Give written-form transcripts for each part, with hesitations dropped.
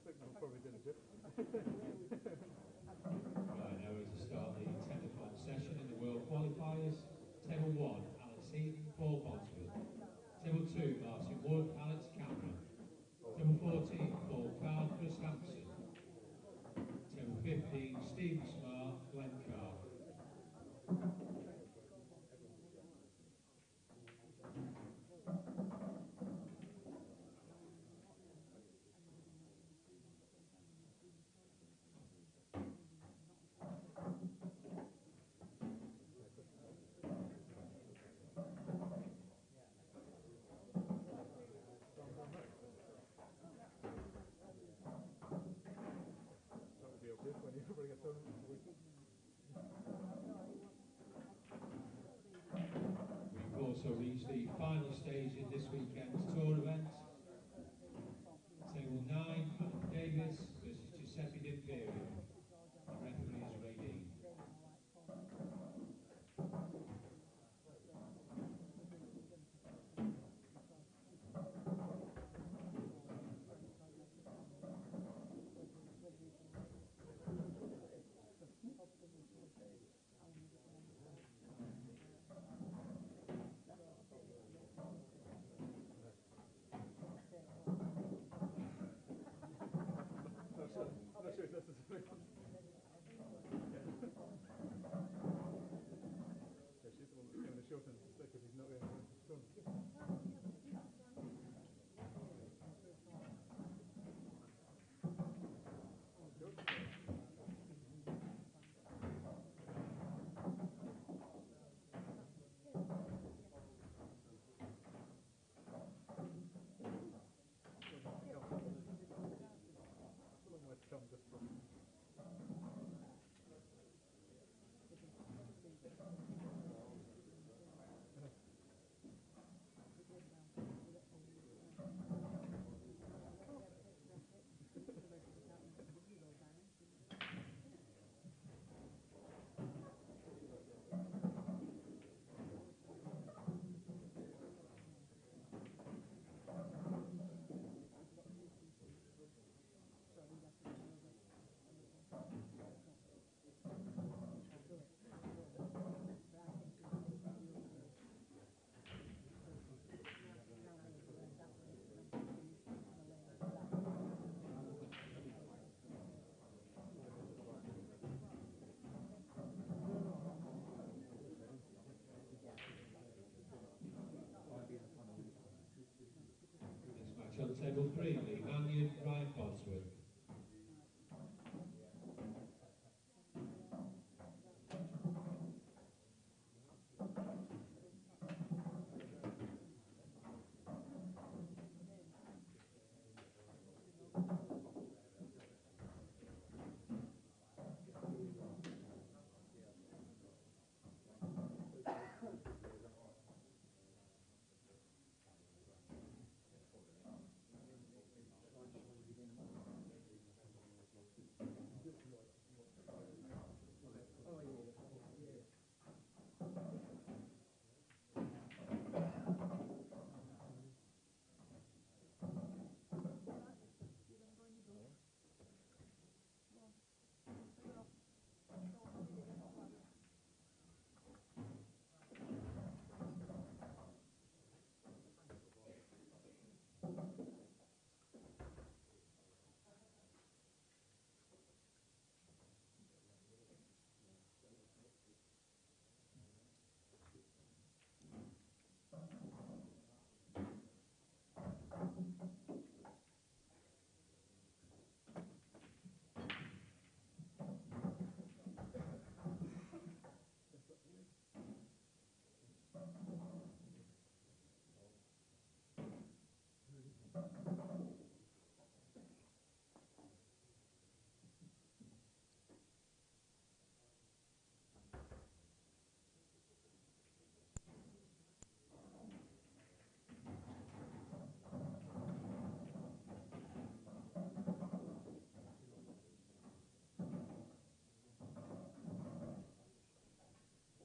think I probably did a bit. Right, now we're to start the 10 o'clock session in the World Qualifiers. Table 1, Alex Heaton, Paul Bosworth. Table 2, Martin Wood, Alex Cameron. Table 14, Paul Carr, Chris Hampson. Table 15, Stephen Smart, Glenn Carr. We've also reached the final stage in this weekend's tour event. Table 9, Adam Davis versus Giuseppe D'Imperio. The referee is Radine. I'm not sure if necessary. Yeah, she's the one that's giving the short end to stick if he's not really going to front. On table 3, Lee Mannion, Ryan Bosworth.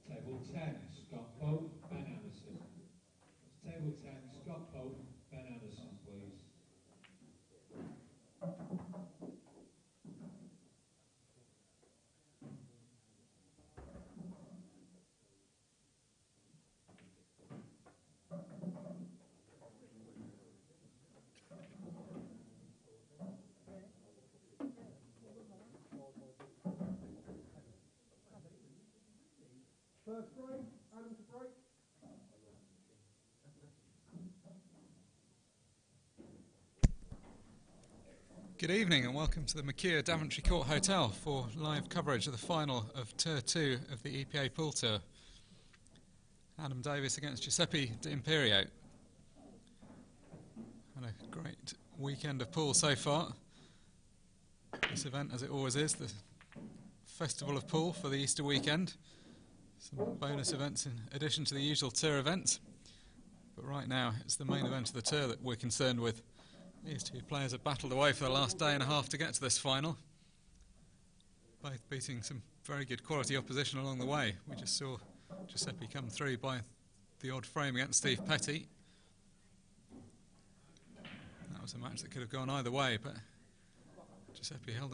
Table 10, Scott Pope, Ben Anderson. Table 10, Scott Pope, Ben Anderson, please. First frame, Adam to break. Good evening and welcome to the McKeer Daventry Court Hotel for live coverage of the final of Tour 2 of the EPA Pool Tour. Adam Davis against Giuseppe D'Imperio. Had a great weekend of pool so far. This event, as it always is, the Festival of Pool for the Easter weekend. Some bonus events in addition to the usual tour events. But right now it's the main event of the tour that we're concerned with. These two players have battled away for the last day and a half to get to this final. Both beating some very good quality opposition along the way. We just saw Giuseppe come through by the odd frame against Steve Petty. That was a match that could have gone either way, but Giuseppe held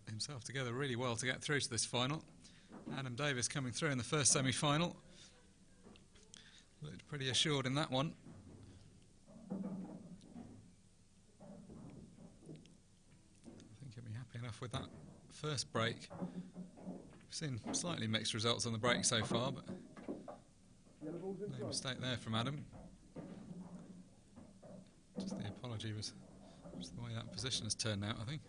himself together really well to get through to this final. Adam Davis coming through in the first semi-final. Looked pretty assured in that one. Enough with that first break. We've seen slightly mixed results on the break so far, but no mistake there from Adam. Just the apology was just the way that position has turned out, I think.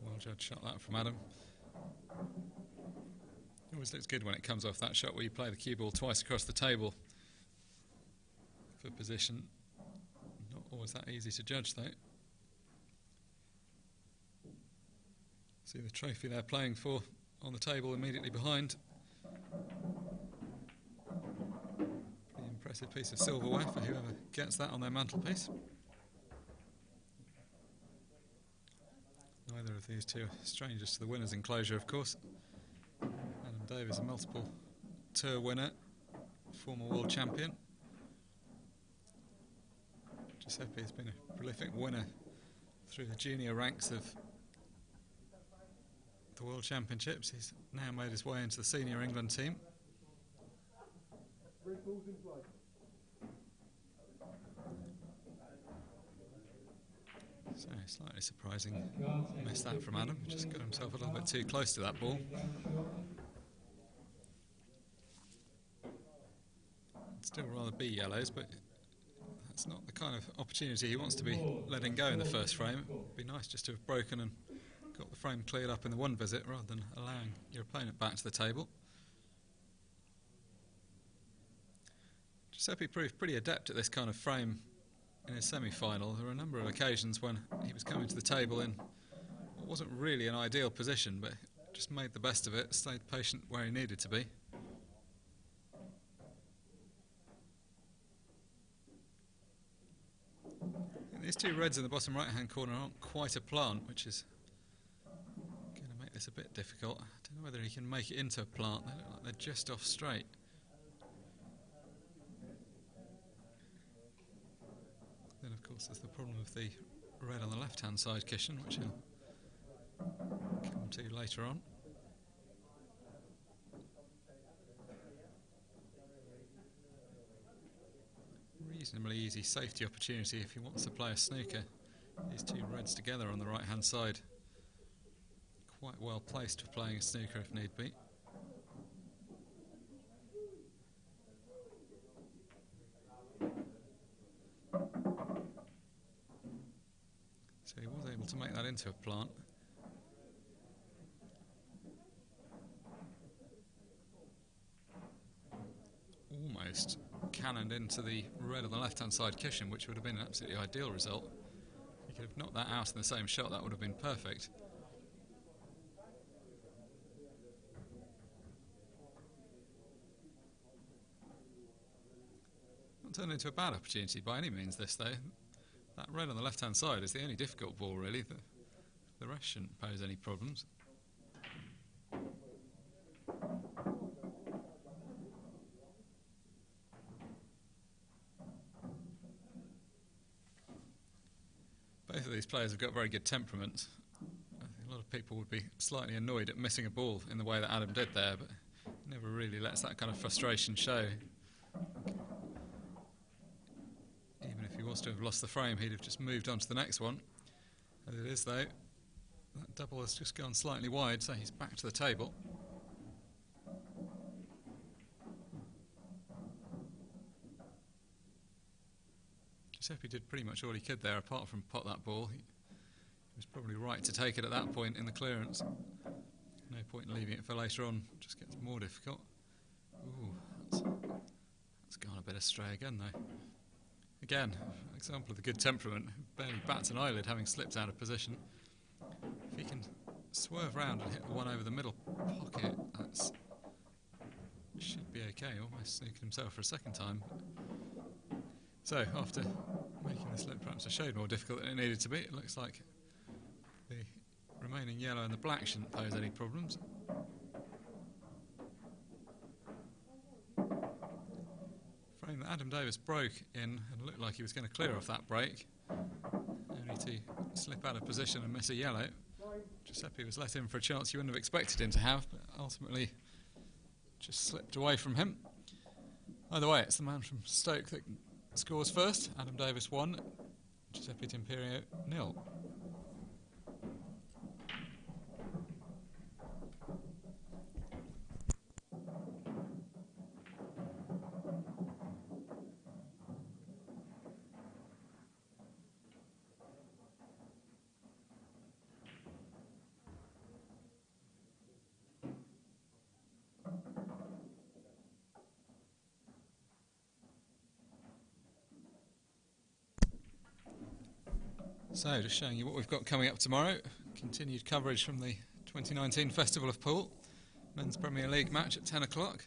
Well judged shot that from Adam. It always looks good when it comes off that shot where you play the cue ball twice across the table for position. Not always that easy to judge though. See the trophy they're playing for on the table immediately behind. Pretty impressive piece of silverware for whoever gets that on their mantelpiece. Neither of these two are strangers to the winner's enclosure, of course. Adam Davis, a multiple tour winner, former world champion. Giuseppe has been a prolific winner through the junior ranks of the World Championships. He's now made his way into the senior England team. So, slightly surprising miss that from Adam. Just got himself a little bit too close to that ball. Still rather be yellows, but that's not the kind of opportunity he wants to be letting go in the first frame. It'd be nice just to have broken and got the frame cleared up in the one visit rather than allowing your opponent back to the table. Giuseppe proved pretty adept at this kind of frame in his semi-final. There were a number of occasions when he was coming to the table in what wasn't really an ideal position, but just made the best of it, stayed patient where he needed to be. These two reds in the bottom right-hand corner aren't quite a plant, which is going to make this a bit difficult. I don't know whether he can make it into a plant. They look like they're just off straight. Then, of course, there's the problem of the red on the left-hand side cushion, which I'll come to later on. Reasonably easy safety opportunity if he wants to play a snooker. These two reds together on the right-hand side. Quite well placed for playing a snooker if need be. So he was able to make that into a plant. Almost cannoned into the red on the left-hand side cushion, which would have been an absolutely ideal result. He could have knocked that out in the same shot, that would have been perfect. Not turned into a bad opportunity by any means, this though. That red on the left-hand side is the only difficult ball, really. The rest shouldn't pose any problems. Both of these players have got very good temperaments. I think a lot of people would be slightly annoyed at missing a ball in the way that Adam did there, but he never really lets that kind of frustration show. was to have lost the frame, he'd have just moved on to the next one. As it is, though, that double has just gone slightly wide, so he's back to the table. Giuseppe did pretty much all he could there, apart from pot that ball. He was probably right to take it at that point in the clearance. No point in leaving it for later on, it just gets more difficult. Ooh, that's gone a bit astray again, though. Again, an example of the good temperament, barely bats an eyelid having slipped out of position. If he can swerve round and hit the one over the middle pocket, that should be okay. Almost sneaking himself for a second time. So, after making this look perhaps a shade more difficult than it needed to be, it looks like the remaining yellow and the black shouldn't pose any problems. Frame that Adam Davis broke in and looked like he was going to clear off that break, only to slip out of position and miss a yellow. Giuseppe was let in for a chance you wouldn't have expected him to have, but ultimately just slipped away from him. Either way, it's the man from Stoke that scores first. Adam Davis 1, Giuseppe Timperio 0. So, just showing you what we've got coming up tomorrow. Continued coverage from the 2019 Festival of Pool. Men's Premier League match at 10 o'clock.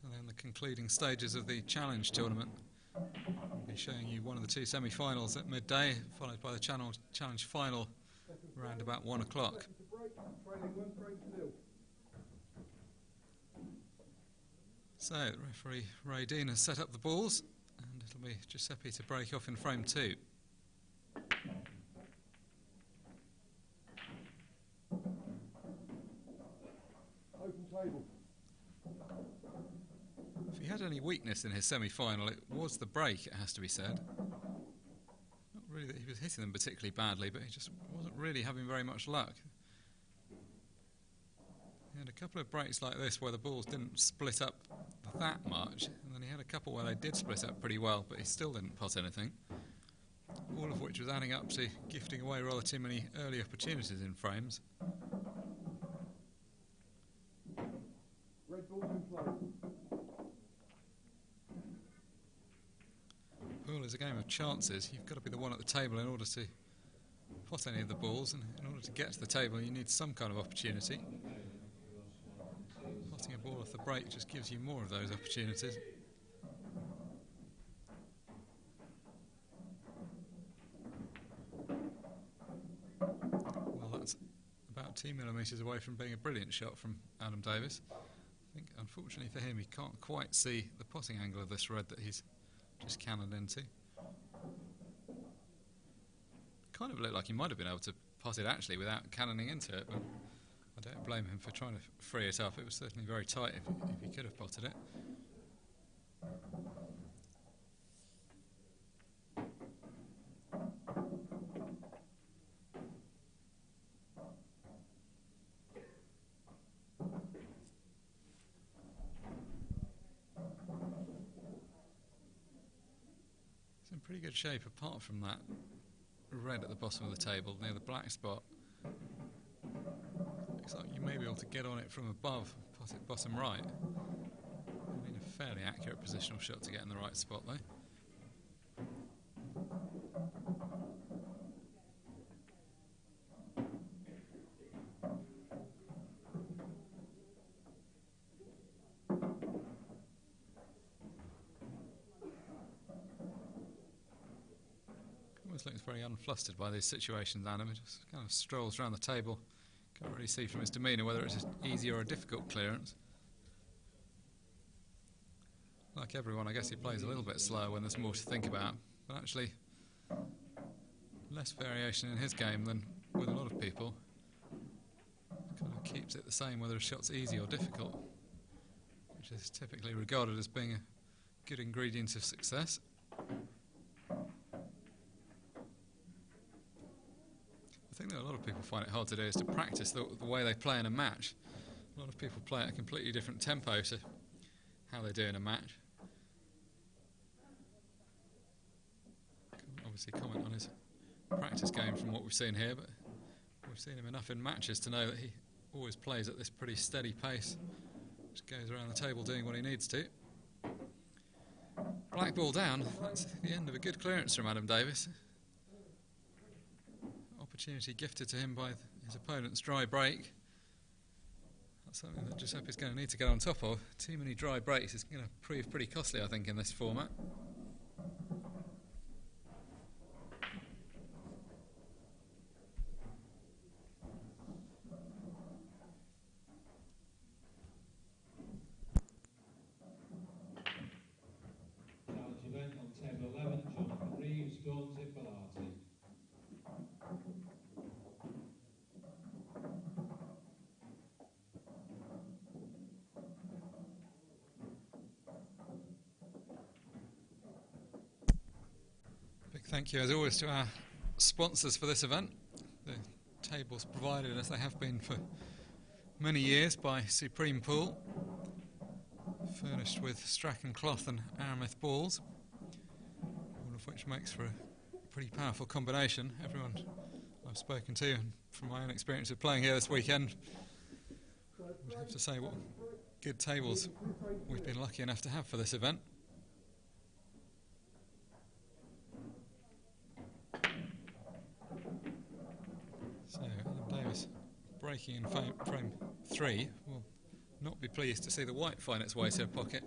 And then the concluding stages of the Challenge tournament. We'll be showing you one of the two semi-finals at midday, followed by the Challenge final around about 1 o'clock. So, the referee Ray Dean has set up the balls, and it'll be Giuseppe to break off in frame 2. If he had any weakness in his semi-final, it was the break, it has to be said. Not really that he was hitting them particularly badly, but he just wasn't really having very much luck. He had a couple of breaks like this where the balls didn't split up that much, and then he had a couple where they did split up pretty well, but he still didn't pot anything. All of which was adding up to gifting away rather too many early opportunities in frames. Red ball in play. Pool is a game of chances. You've got to be the one at the table in order to pot any of the balls, and in order to get to the table you need some kind of opportunity. Potting a ball off the break just gives you more of those opportunities. Well, that's about 2 millimetres away from being a brilliant shot from Adam Davis. I think, unfortunately for him, he can't quite see the potting angle of this red that he's just cannoned into. Kind of looked like he might have been able to pot it actually without cannoning into it, but I don't blame him for trying to free it up. It was certainly very tight if he could have potted it. It's in pretty good shape apart from that red at the bottom of the table near the black spot. Looks like you may be able to get on it from above, pot it bottom right. I mean, a fairly accurate positional shot to get in the right spot though. Almost looks very unflustered by these situations, Adam. He just kind of strolls around the table. Can't really see from his demeanour whether it's an easy or a difficult clearance. Like everyone, I guess he plays a little bit slower when there's more to think about, but actually less variation in his game than with a lot of people. Kind of keeps it the same whether a shot's easy or difficult, which is typically regarded as being a good ingredient of success. of people find it hard to do is to practice the way they play in a match. A lot of people play at a completely different tempo to how they do in a match. Can't obviously comment on his practice game from what we've seen here, but we've seen him enough in matches to know that he always plays at this pretty steady pace, just goes around the table doing what he needs to. Black ball down, that's the end of a good clearance from Adam Davis. Opportunity gifted to him by his opponent's dry break. That's something that Giuseppe's going to need to get on top of. Too many dry breaks is going to prove pretty costly, I think, in this format. Challenge event on table 11, Jonathan Reeves, Guns in Bellati. Big thank you as always to our sponsors for this event. The tables provided, as they have been for many years, by Supreme Pool, furnished with Strachan cloth and Aramith balls, all of which makes for a pretty powerful combination. Everyone I've spoken to, and from my own experience of playing here this weekend, would have to say what good tables we've been lucky enough to have for this event. So Adam Davis breaking in frame 3 will not be pleased to see the white find its way to a pocket.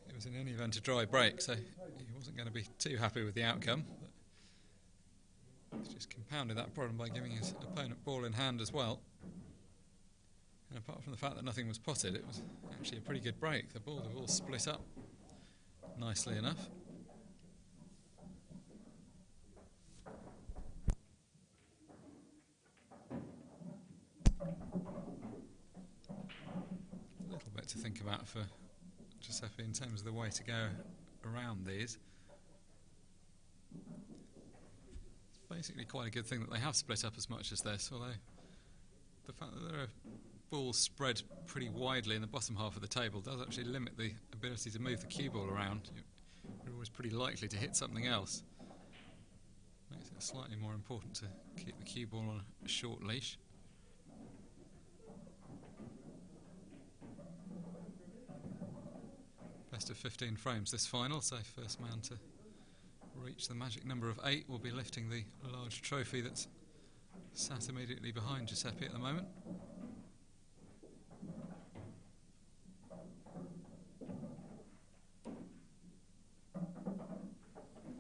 It was in any event a dry break, so he wasn't going to be too happy with the outcome. But he's just compounded that problem by giving his opponent ball in hand as well. And apart from the fact that nothing was potted, it was actually a pretty good break. The balls have all split up nicely enough. A little bit to think about for Giuseppe in terms of the way to go around these. It's basically quite a good thing that they have split up as much as this, although the fact that there are balls spread pretty widely in the bottom half of the table does actually limit the ability to move the cue ball around. You're always pretty likely to hit something else. Makes it slightly more important to keep the cue ball on a short leash. Best of 15 frames this final, so first man to reach the magic number of 8 will be lifting the large trophy that's sat immediately behind Giuseppe at the moment.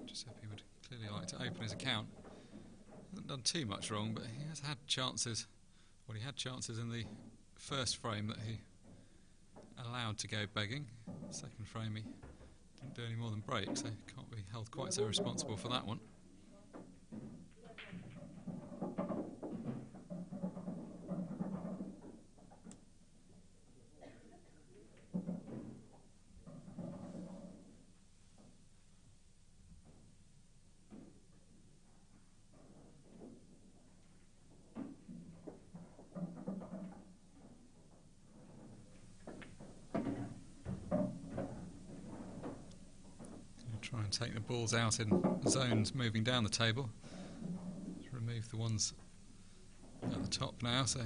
Giuseppe would clearly like to open his account. Hasn't done too much wrong, but he has had chances. Well, he had chances in the first frame that he allowed to go begging. Second frame he didn't do any more than break, so can't be held quite so responsible for that one. Try and take the balls out in zones moving down the table. Let's remove the ones at the top now, so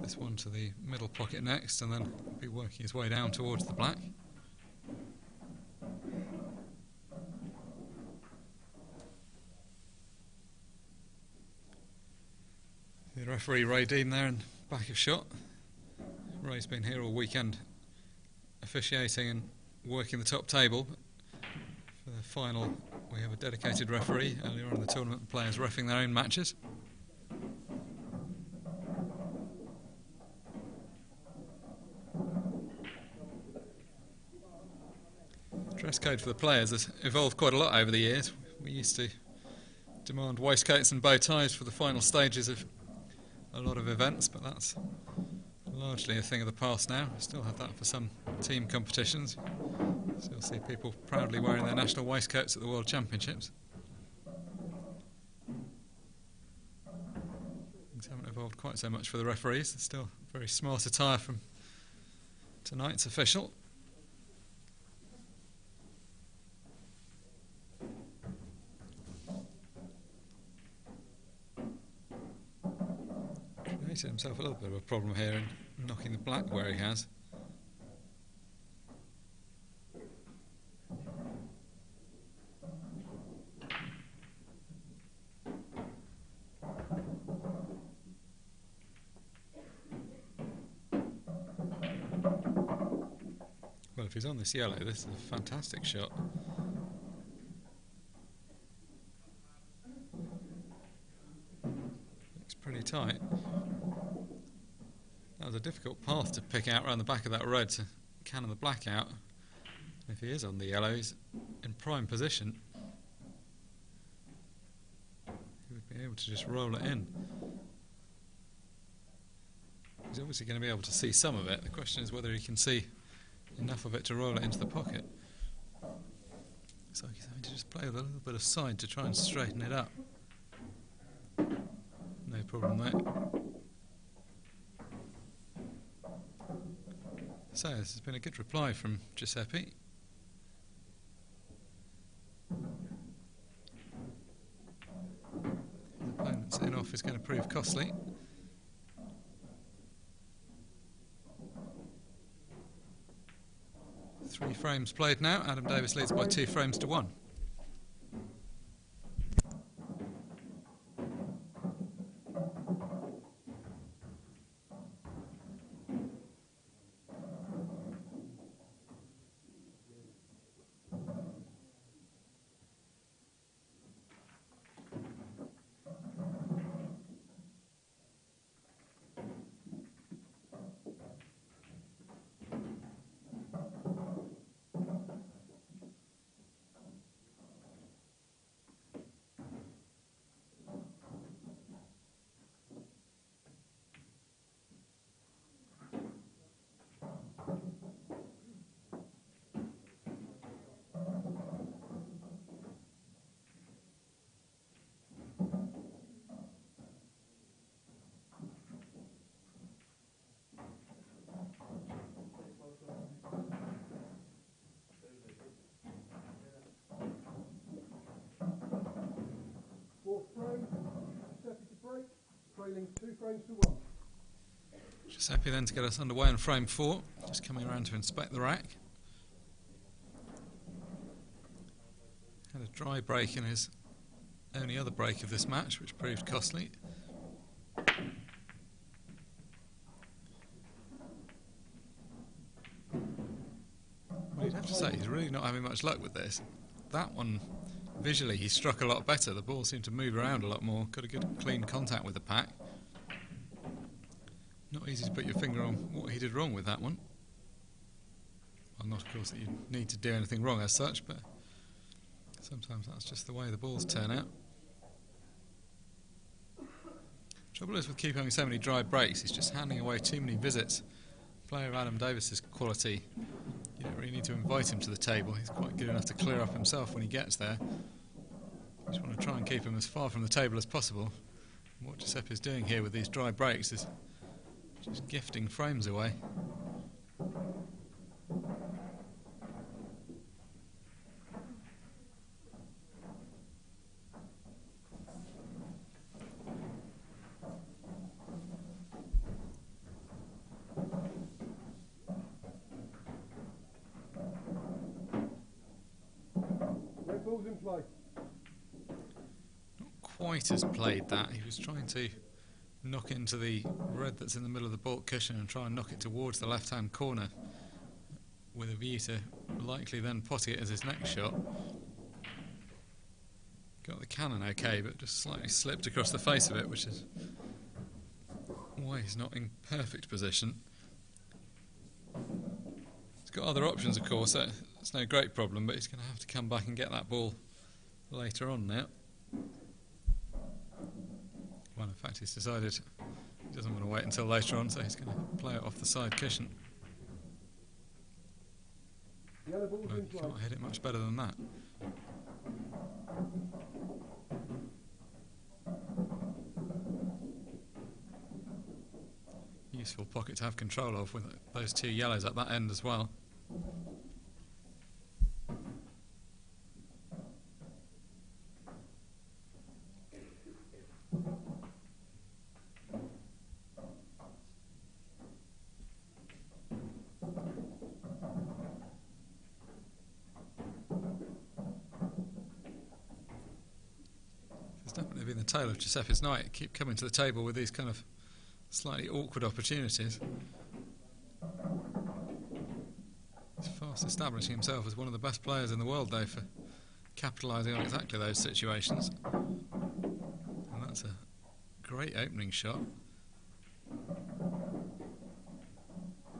this one to the middle pocket next, and then be working his way down towards the black. The referee Ray Dean there in back of shot. Ray's been here all weekend officiating and working the top table. For the final, we have a dedicated referee. Earlier on in the tournament, the players reffing their own matches. Dress code for the players has evolved quite a lot over the years. We used to demand waistcoats and bow ties for the final stages of a lot of events, but that's largely a thing of the past now. We still have that for some team competitions. Still see people proudly wearing their national waistcoats at the World Championships. evolved quite so much for the referees. It's still very smart attire from tonight's official. Created himself a little bit of a problem here in knocking the black where he has. Well, if he's on this yellow, this is a fantastic shot. Looks pretty tight. That was a difficult path to pick out around the back of that red to cannon the black out. If he is on the yellow, he's in prime position. He would be able to just roll it in. He's obviously going to be able to see some of it. The question is whether he can see enough of it to roll it into the pocket. So he's having to just play with a little bit of side to try and straighten it up. No problem there. So this has been a good reply from Giuseppe. His opponent's in-off is going to prove costly. Three frames played now. Adam Davis leads by 2 frames to 1. Trailing 2 frames to 1. Giuseppe then to get us underway in frame 4, just coming around to inspect the rack. Had a dry break in his only other break of this match, which proved costly. Well, you'd have to say he's really not having much luck with this. That one, visually, he struck a lot better. The ball seemed to move around a lot more. Got a good, clean contact with the pack. Not easy to put your finger on what he did wrong with that one. Well, not, of course, that you need to do anything wrong as such, but sometimes that's just the way the balls turn out. Trouble is with keeping having so many dry breaks, he's just handing away too many visits. A player of Adam Davis's quality, you don't really need to invite him to the table. He's quite good enough to clear up himself when he gets there. You just want to try and keep him as far from the table as possible. And what Giuseppe is doing here with these dry breaks is just gifting frames away. Red ball's in play. Not quite as played that. He was trying to knock into the red that's in the middle of the baulk cushion and try and knock it towards the left-hand corner with a view to likely then potting it as his next shot. Got the cannon okay, but just slightly slipped across the face of it, which is why he's not in perfect position. He's got other options, of course. It's no great problem, but he's going to have to come back and get that ball later on now. Well, in fact, he's decided he doesn't want to wait until later on, so he's going to play it off the side cushion. Yellow ball's Well, in you play. can't hit it much better than that. Useful pocket to have control of with those two yellows at that end as well. It's definitely been the tale of Giuseppe's night. Keep coming to the table with these kind of slightly awkward opportunities. He's fast establishing himself as one of the best players in the world, though, for capitalising on exactly those situations. And that's a great opening shot.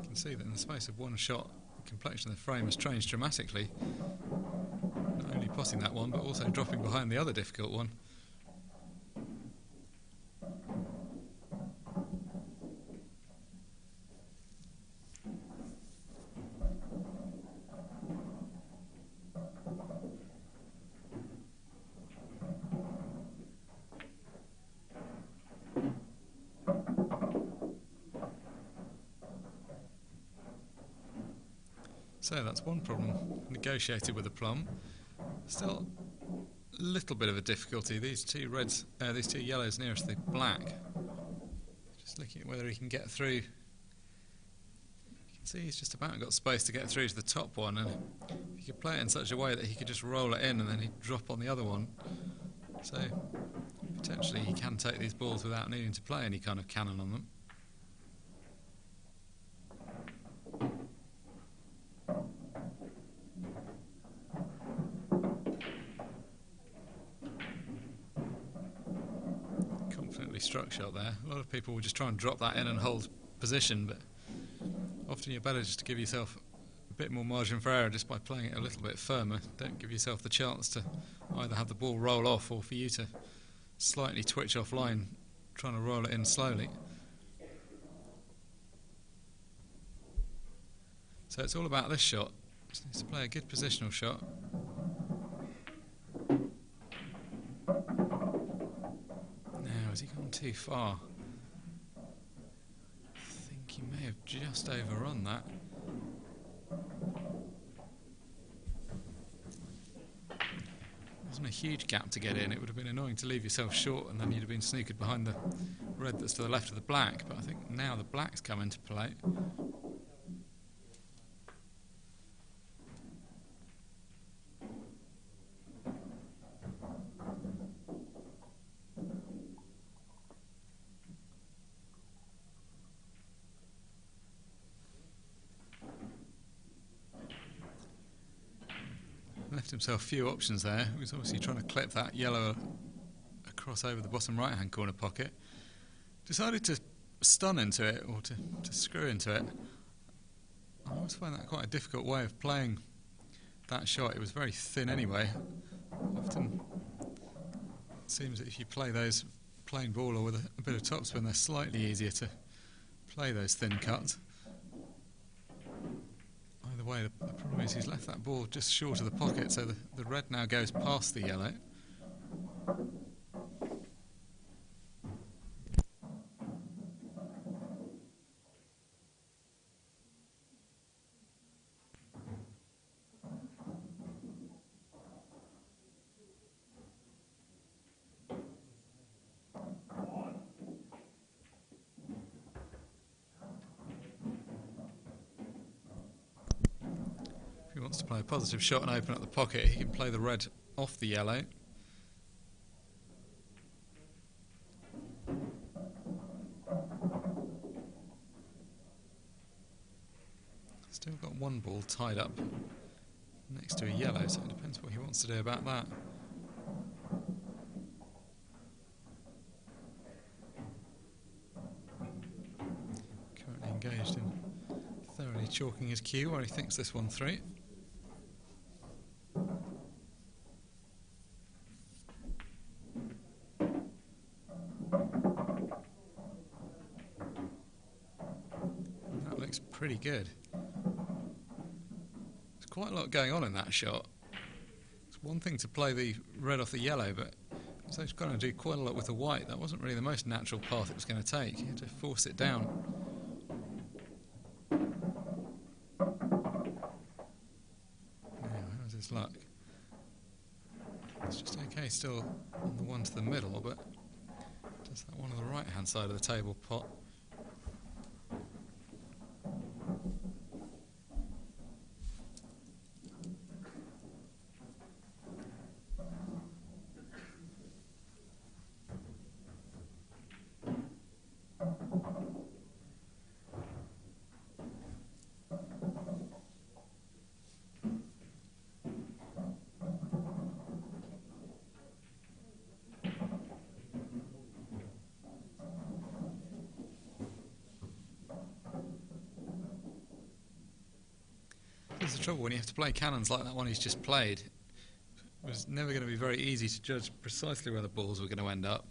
You can see that in the space of one shot, the complexion of the frame has changed dramatically. Not only potting that one, but also dropping behind the other difficult one. So that's one problem negotiated with the plum. Still a little bit of a difficulty. These two reds, these two yellows nearest the black. Just looking at whether he can get through. You can see he's just about got space to get through to the top one, and if he could play it in such a way that he could just roll it in and then he'd drop on the other one. So potentially he can take these balls without needing to play any kind of cannon on them. Struck shot there. A lot of people will just try and drop that in and hold position, but often you're better just to give yourself a bit more margin for error just by playing it a little bit firmer. Don't give yourself the chance to either have the ball roll off or for you to slightly twitch off line trying to roll it in slowly. So it's all about this shot. Just needs to play a good positional shot. Has he gone too far? I think he may have just overrun that. Wasn't a huge gap to get in. It would have been annoying to leave yourself short and then you'd have been snookered behind the red that's to the left of the black, but I think now the black's come into play. Left himself few options there. He was obviously trying to clip that yellow across over the bottom right hand corner pocket. Decided to stun into it, or to screw into it. I always find that quite a difficult way of playing that shot. It was very thin anyway. Often it seems that if you play those plain ball or with a bit of topspin, they're slightly easier to play those thin cuts. Either way, the problem is he's left that ball just short of the pocket, so the red now goes past the yellow. If he wants to play a positive shot and open up the pocket, he can play the red off the yellow. Still got one ball tied up next to a yellow, so it depends what he wants to do about that. Currently engaged in thoroughly chalking his cue where he thinks this one through. That looks pretty good. There's quite a lot going on in that shot. It's one thing to play the red off the yellow, but so he's going to do quite a lot with the white. That wasn't really the most natural path it was going to take. He had to force it down It's just okay still on the one to the middle, but does that one on the right hand side of the table pot. That's the trouble when you have to play cannons like that one he's just played. It was never going to be very easy to judge precisely where the balls were going to end up.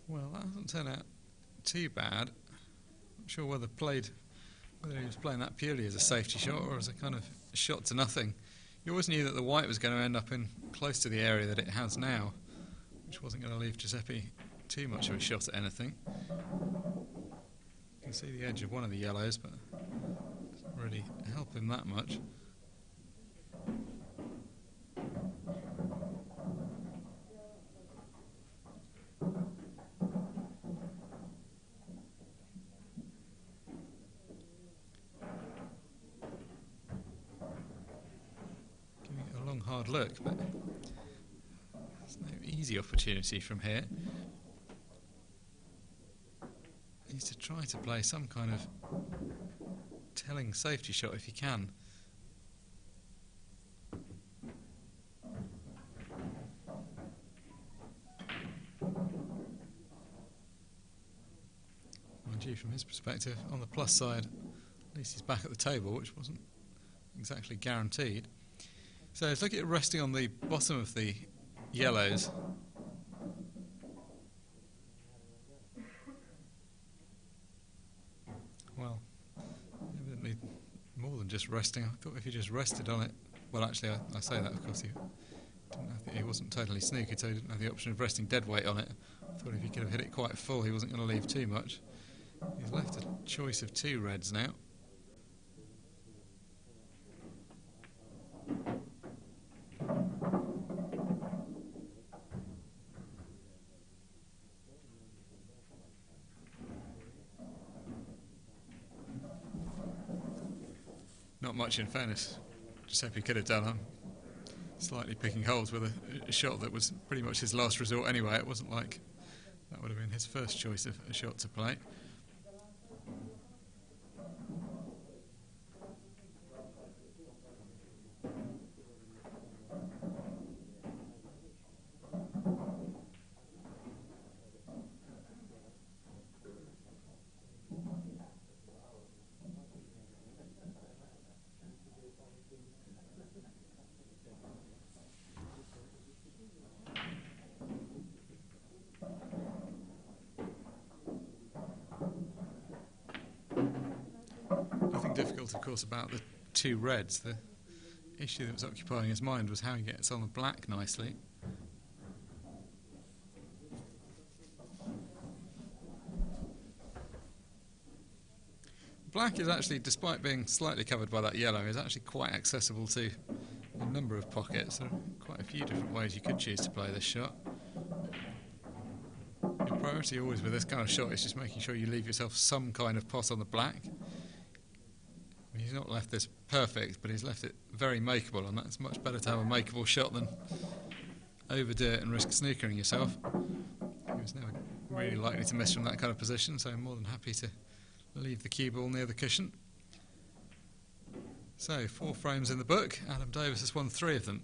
Well, that hasn't turned out too bad. Not sure whether he was playing that purely as a safety shot or as a kind of shot to nothing. You always knew that the white was going to end up in close to the area that it has now, which wasn't going to leave Giuseppe too much of a shot at anything. You can see the edge of one of the yellows, but it doesn't really help him that much. Hard look, but there's no easy opportunity from here. He needs to try to play some kind of telling safety shot if he can. Mind you, from his perspective, on the plus side, at least he's back at the table, which wasn't exactly guaranteed. So let's look at it resting on the bottom of the yellows. Well, evidently more than just resting. I thought if he just rested on it, well actually I say that of course he wasn't totally snookered, so he didn't have the option of resting dead weight on it. I thought if he could have hit it quite full he wasn't going to leave too much. He's left a choice of 2 reds now. Not much in fairness. Giuseppe could have done. I'm slightly picking holes with a shot that was pretty much his last resort anyway. It wasn't like that would have been his first choice of a shot to play. Difficult, of course, about the 2 reds. The issue that was occupying his mind was how he gets on the black nicely. Black is actually, despite being slightly covered by that yellow, is actually quite accessible to a number of pockets. There are quite a few different ways you could choose to play this shot. Your priority always with this kind of shot is just making sure you leave yourself some kind of pot on the black. He's not left this perfect, but he's left it very makeable, and that's much better to have a makeable shot than overdo it and risk snookering yourself. He was never really likely to miss from that kind of position, so I'm more than happy to leave the cue ball near the cushion. So, 4 frames in the book. Adam Davis has won 3 of them.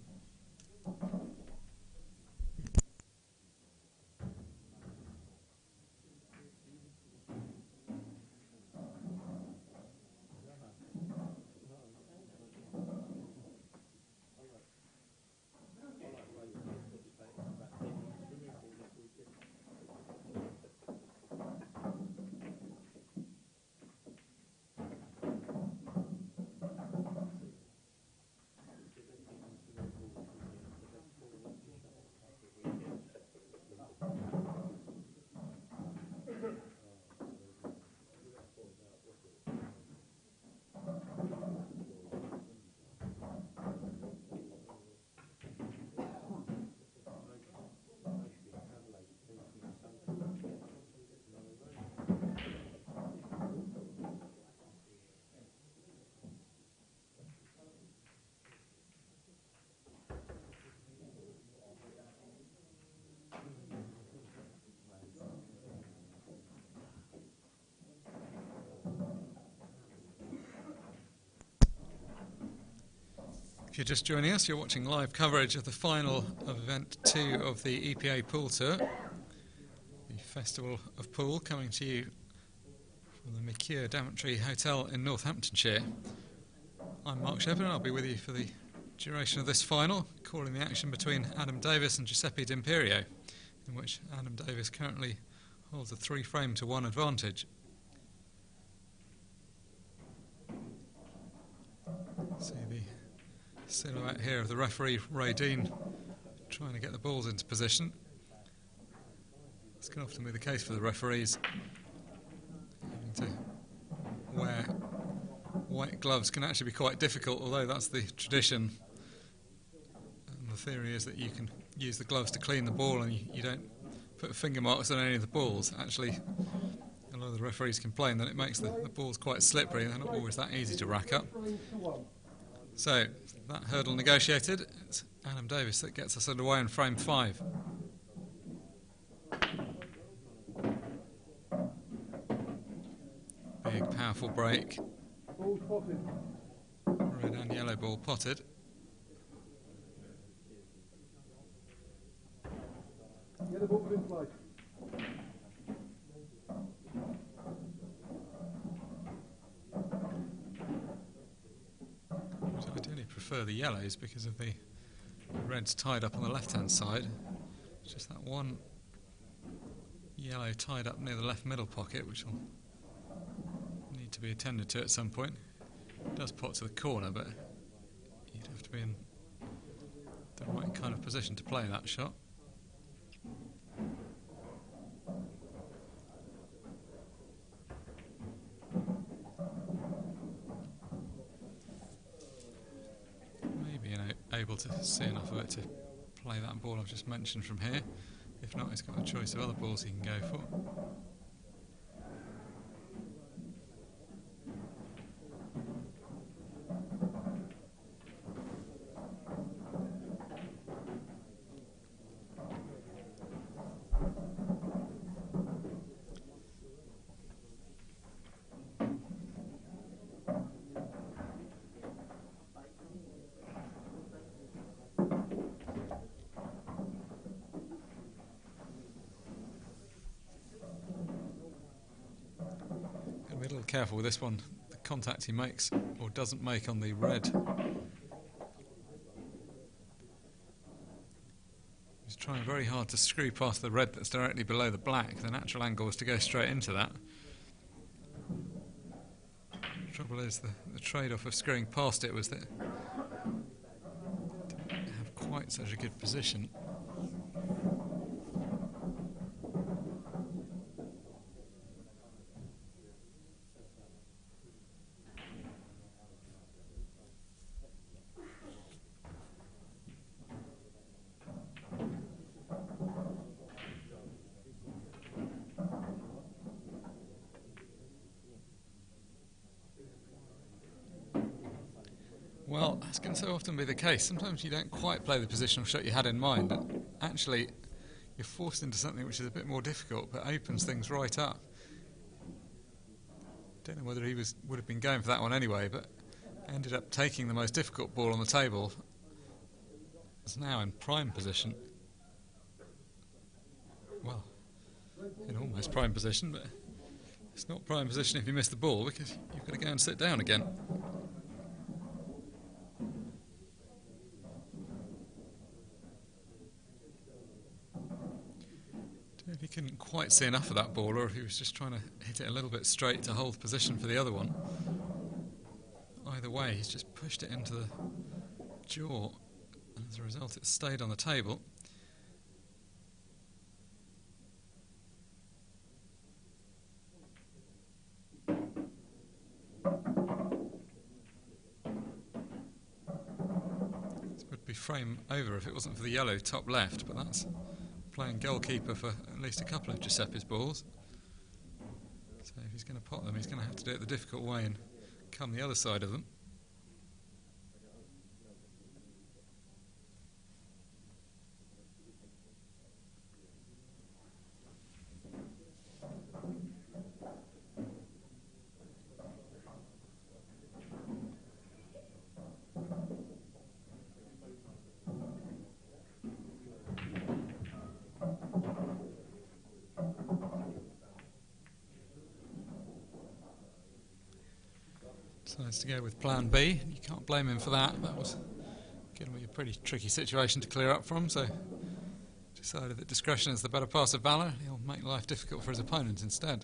If you're just joining us, you're watching live coverage of the final of Event 2 of the EPA Pool Tour, the Festival of Pool, coming to you from the Mercure Daventry Hotel in Northamptonshire. I'm Mark Shepherd and I'll be with you for the duration of this final, calling the action between Adam Davis and Giuseppe D'Imperio, in which Adam Davis currently holds a 3-frame-to-1 advantage. See the silhouette here of the referee, Ray Dean, trying to get the balls into position. This can often be the case for the referees, having to wear white gloves can actually be quite difficult, although that's the tradition. And the theory is that you can use the gloves to clean the ball and you don't put finger marks on any of the balls. Actually, a lot of the referees complain that it makes the balls quite slippery and they're not always that easy to rack up. So, that hurdle negotiated. It's Adam Davis that gets us underway in frame 5. Big, powerful break. Ball's potted. Red and yellow ball potted. Yellow ball's in play. I ideally prefer the yellows because of the reds tied up on the left-hand side. It's just that one yellow tied up near the left middle pocket, which will need to be attended to at some point. It does pot to the corner, but you'd have to be in the right kind of position to play that shot. Maybe able to see enough of it to play that ball I've just mentioned from here. If not, he's got a choice of other balls he can go for. Be a little careful with this one, the contact he makes or doesn't make on the red. He's trying very hard to screw past the red that's directly below the black. The natural angle was to go straight into that. The trouble is the trade-off of screwing past it was that it didn't have quite such a good position. Well, that's going to so often be the case. Sometimes you don't quite play the positional shot you had in mind, and actually you're forced into something which is a bit more difficult, but opens things right up. Don't know whether he would have been going for that one anyway, but ended up taking the most difficult ball on the table. It's now in prime position. Well, in almost prime position, but it's not prime position if you miss the ball because you've got to go and sit down again. If he couldn't quite see enough of that ball, or if he was just trying to hit it a little bit straight to hold position for the other one. Either way, he's just pushed it into the jaw, and as a result it stayed on the table. This would be frame over if it wasn't for the yellow top left, but that's playing goalkeeper for at least a couple of Giuseppe's balls. So if he's going to pot them, he's going to have to do it the difficult way and come the other side of them. Decides to go with plan B. You can't blame him for that. That was going to be a pretty tricky situation to clear up from, so decided that discretion is the better part of valour. He'll make life difficult for his opponent instead.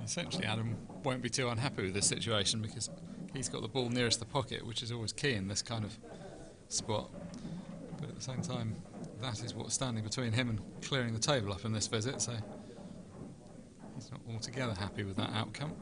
Essentially, Adam won't be too unhappy with this situation because he's got the ball nearest the pocket, which is always key in this kind of spot. But at the same time, that is what's standing between him and clearing the table up in this visit, so he's not altogether happy with that outcome.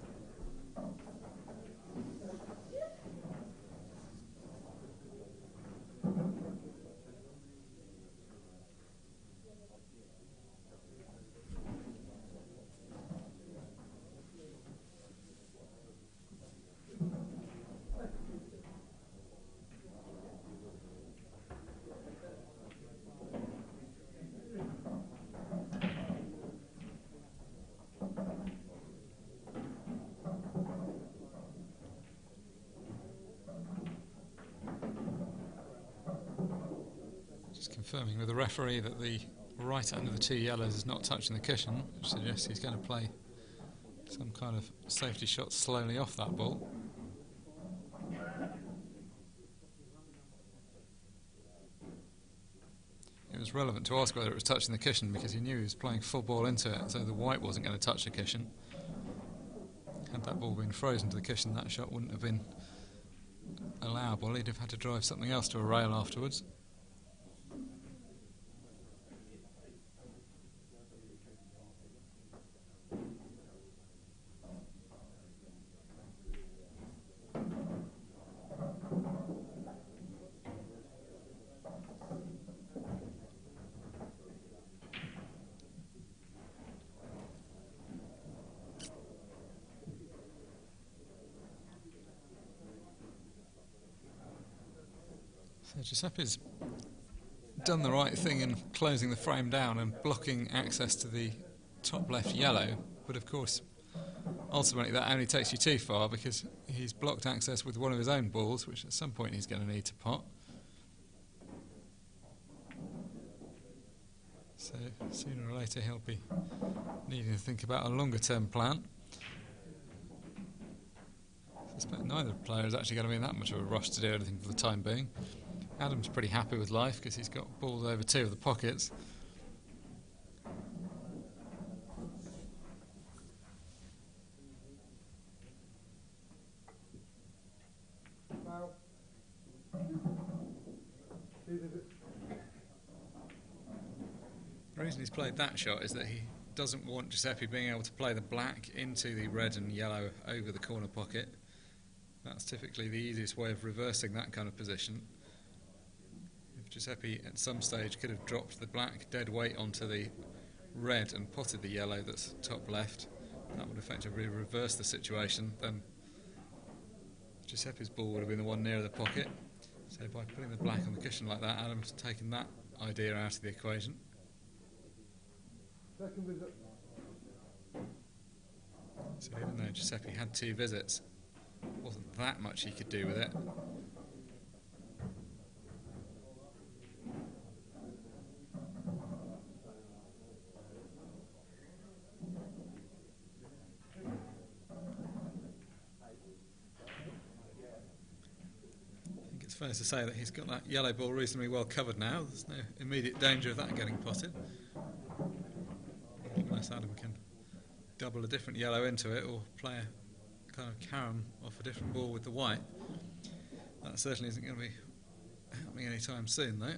Just confirming with the referee that the right end of the two yellows is not touching the cushion, which suggests he's going to play some kind of safety shot slowly off that ball. It was relevant to ask whether it was touching the cushion because he knew he was playing full ball into it, so the white wasn't going to touch the cushion. Had that ball been frozen to the cushion, that shot wouldn't have been allowable. He'd have had to drive something else to a rail afterwards. So Giuseppe's done the right thing in closing the frame down and blocking access to the top left yellow, but of course ultimately that only takes you too far because he's blocked access with one of his own balls, which at some point he's going to need to pot. So sooner or later he'll be needing to think about a longer term plan. I suspect neither player is actually going to be in that much of a rush to do anything for the time being. Adam's pretty happy with life because he's got balls over two of the pockets. The reason he's played that shot is that he doesn't want Giuseppe being able to play the black into the red and yellow over the corner pocket. That's typically the easiest way of reversing that kind of position. Giuseppe at some stage could have dropped the black dead weight onto the red and potted the yellow that's top left. That would effectively reverse the situation. Then Giuseppe's ball would have been the one nearer the pocket. So by putting the black on the cushion like that, Adam's taken that idea out of the equation. So even though Giuseppe had two visits, wasn't that much he could do with it. Fair to say that he's got that yellow ball reasonably well covered now. There's no immediate danger of that getting potted, unless Adam can double a different yellow into it or play a kind of carom off a different ball with the white. That certainly isn't going to be happening anytime soon, though.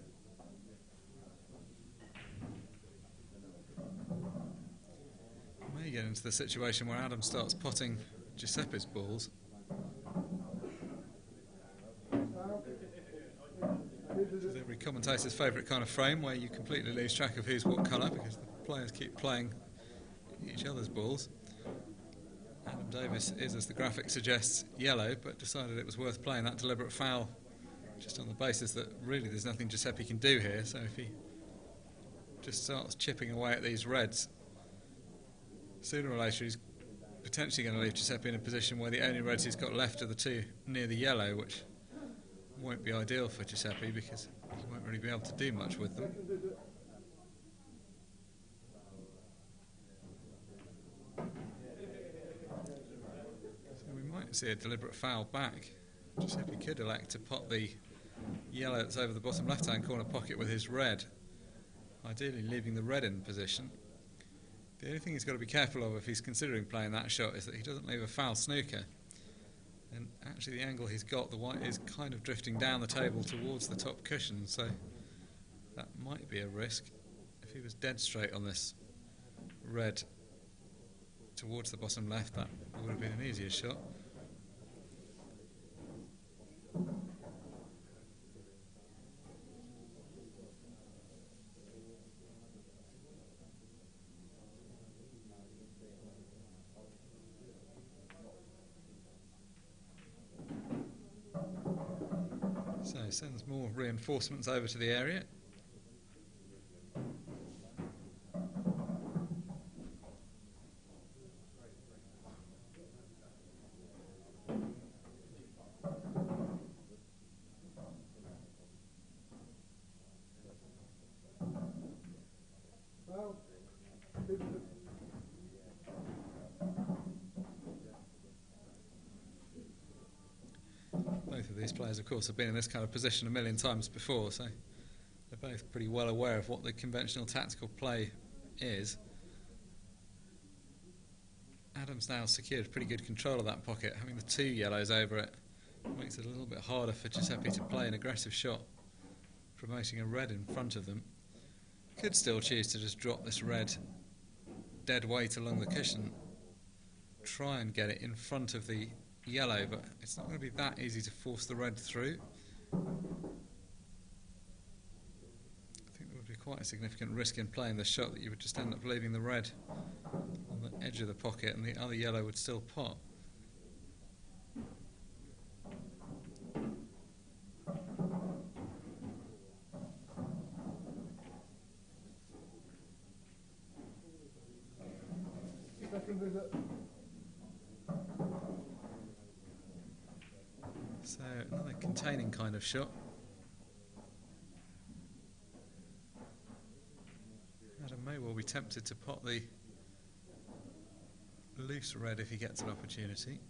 We may get into the situation where Adam starts potting Giuseppe's balls. It's every commentator's favourite kind of frame where you completely lose track of who's what colour because the players keep playing each other's balls. Adam Davis is, as the graphic suggests, yellow, but decided it was worth playing that deliberate foul just on the basis that really there's nothing Giuseppe can do here. So if he just starts chipping away at these reds, sooner or later he's potentially going to leave Giuseppe in a position where the only reds he's got left are the two near the yellow, which won't be ideal for Giuseppe because he won't really be able to do much with them. So we might see a deliberate foul back. Giuseppe could elect to pot the yellow that's over the bottom left-hand corner pocket with his red, ideally leaving the red in position. The only thing he's got to be careful of if he's considering playing that shot is that he doesn't leave a foul snooker. And actually the angle he's got, the white is kind of drifting down the table towards the top cushion, so that might be a risk. If he was dead straight on this red towards the bottom left, that would have been an easier shot. So sends more reinforcements over to the area. Foul. Both of these players, of course, have been in this kind of position a million times before, so they're both pretty well aware of what the conventional tactical play is. Adams now secured pretty good control of that pocket. Having the two yellows over it makes it a little bit harder for Giuseppe to play an aggressive shot, promoting a red in front of them. Could still choose to just drop this red dead weight along the cushion, try and get it in front of the yellow, but it's not going to be that easy to force the red through. I think there would be quite a significant risk in playing the shot that you would just end up leaving the red on the edge of the pocket and the other yellow would still pot. Second visit. So another containing kind of shot. Adam may well be tempted to pot the loose red if he gets an opportunity.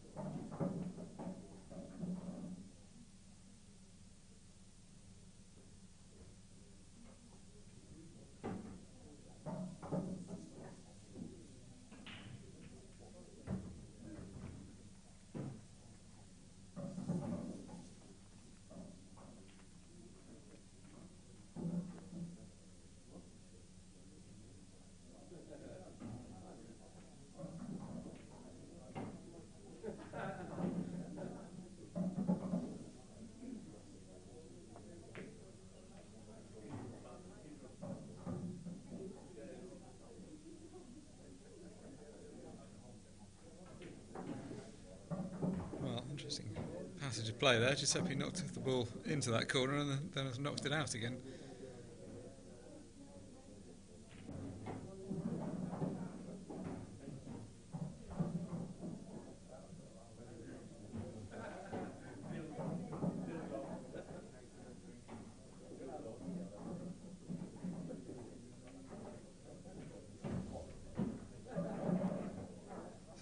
Interesting passage of play there. Giuseppe knocked the ball into that corner and then has knocked it out again.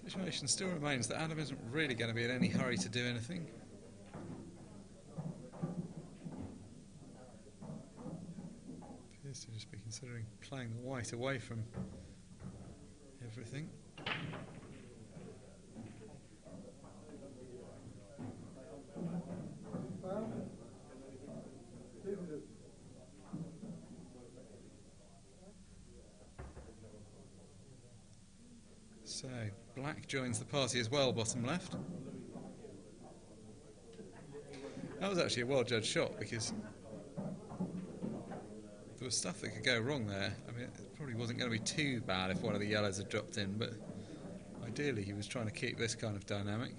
Situation still remains that Adam isn't really going to be in any hurry to do anything. Appears to just be considering playing the white away from everything. So, black joins the party as well, bottom left. That was actually a well-judged shot because there was stuff that could go wrong there. I mean, it probably wasn't going to be too bad if one of the yellows had dropped in, but ideally he was trying to keep this kind of dynamic.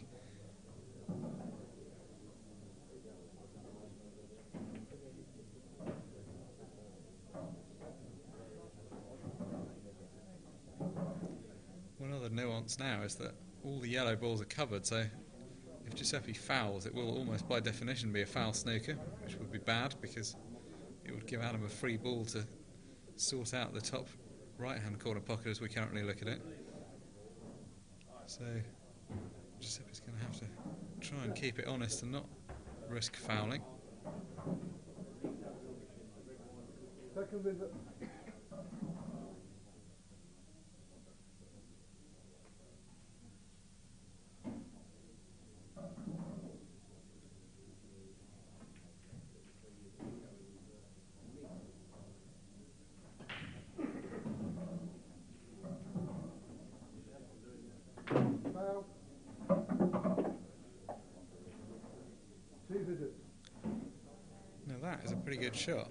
One other nuance now is that all the yellow balls are covered, so if Giuseppe fouls, it will almost by definition be a foul snooker, which would be bad because it would give Adam a free ball to sort out the top right-hand corner pocket as we currently look at it. So Giuseppe's going to have to try and keep it honest and not risk fouling. Second visit. Foul. 2 visits. Now that is a pretty good shot.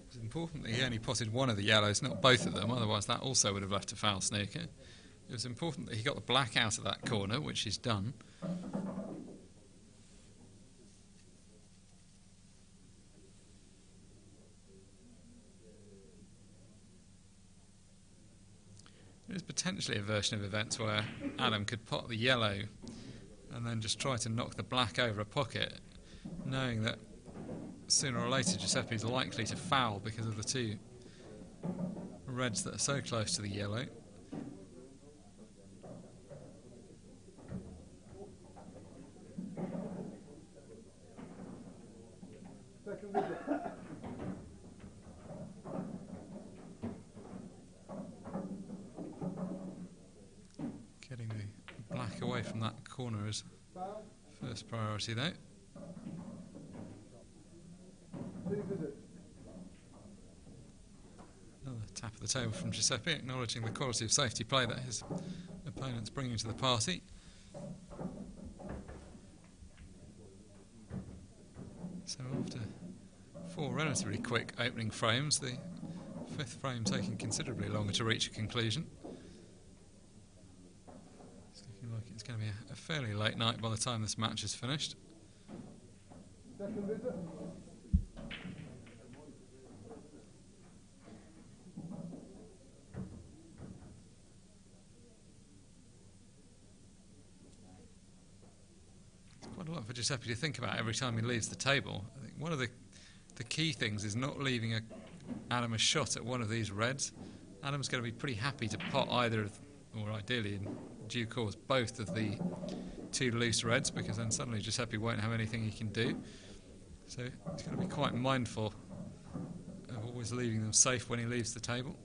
It's important that he only potted one of the yellows, not both of them, otherwise that also would have left a foul snooker. It was important that he got the black out of that corner, which he's done. There is potentially a version of events where Adam could pot the yellow and then just try to knock the black over a pocket, knowing that sooner or later Giuseppe is likely to foul because of the two reds that are so close to the yellow. Second visit. Getting the black away from that corner is Foul. first priority though. 2 visits. Another tap of the table from Giuseppe, acknowledging the quality of safety play that his opponent's bringing to the party. So after 4 relatively quick opening frames, the 5th frame taking considerably longer to reach a conclusion. It's looking like it's going to be a fairly late night by the time this match is finished. Second visit. Quite a lot for Giuseppe to think about every time he leaves the table. I think one of the key things is not leaving Adam a shot at one of these reds. Adam's going to be pretty happy to pot either of, or ideally in due course both of the 2 loose reds, because then suddenly Giuseppe won't have anything he can do. So he's going to be quite mindful of always leaving them safe when he leaves the table.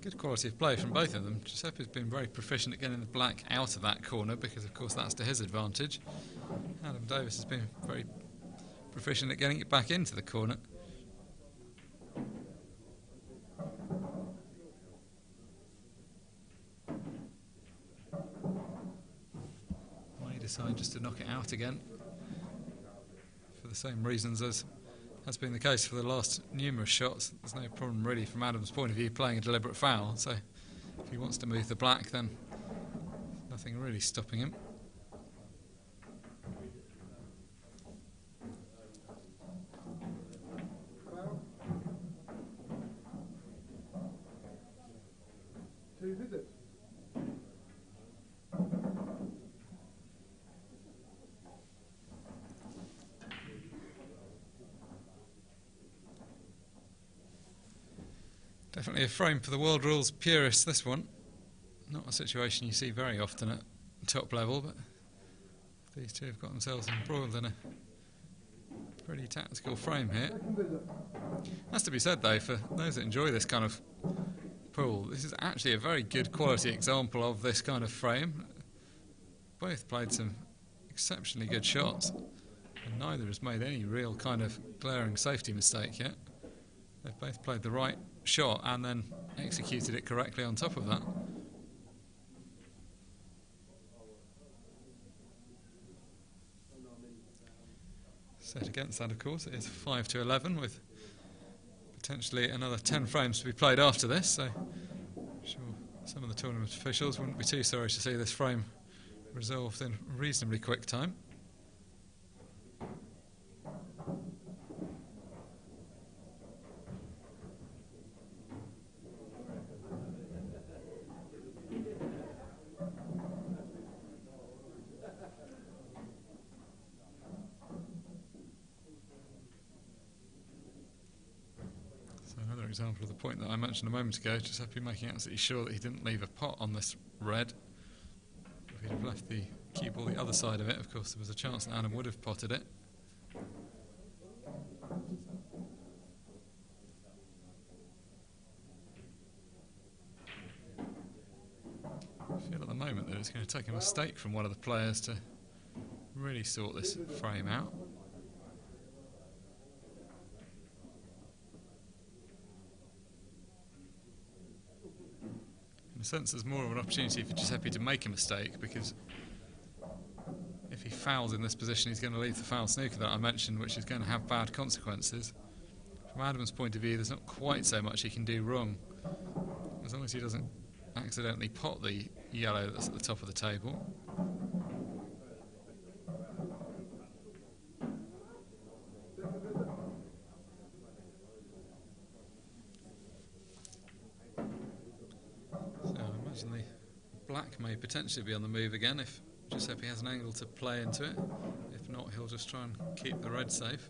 Good quality of play from both of them. Giuseppe's been very proficient at getting the black out of that corner because, of course, that's to his advantage. Adam Davis has been very proficient at getting it back into the corner. May decide just to knock it out again for the same reasons as has been the case for the last numerous shots. There's no problem really from Adam's point of view playing a deliberate foul, so if he wants to move the black then nothing really stopping him. Foul. 2 visits. Definitely a frame for the world rules purists, this one. Not a situation you see very often at top level, but these two have got themselves embroiled in a pretty tactical frame here. Second visit. Has to be said though, for those that enjoy this kind of pool, this is actually a very good quality example of this kind of frame. Both played some exceptionally good shots, and neither has made any real kind of glaring safety mistake yet. They've both played the right shot and then executed it correctly on top of that. Set against that, of course, it is 5-11 with potentially another 10 frames to be played after this, so I'm sure some of the tournament officials wouldn't be too sorry to see this frame resolved in reasonably quick time. Another example of the point that I mentioned a moment ago, Giuseppe making absolutely sure that he didn't leave a pot on this red. If he'd have left the cue ball the other side of it, of course there was a chance that Adam would have potted it. I feel at the moment that it's going to take a mistake from one of the players to really sort this frame out. In a sense, there's more of an opportunity for Giuseppe to make a mistake, because if he fouls in this position, he's going to leave the foul snooker that I mentioned, which is going to have bad consequences. From Adam's point of view, there's not quite so much he can do wrong, as long as he doesn't accidentally pot the yellow that's at the top of the table. The black may potentially be on the move again if Giuseppe has an angle to play into it. If not, he'll just try and keep the red safe.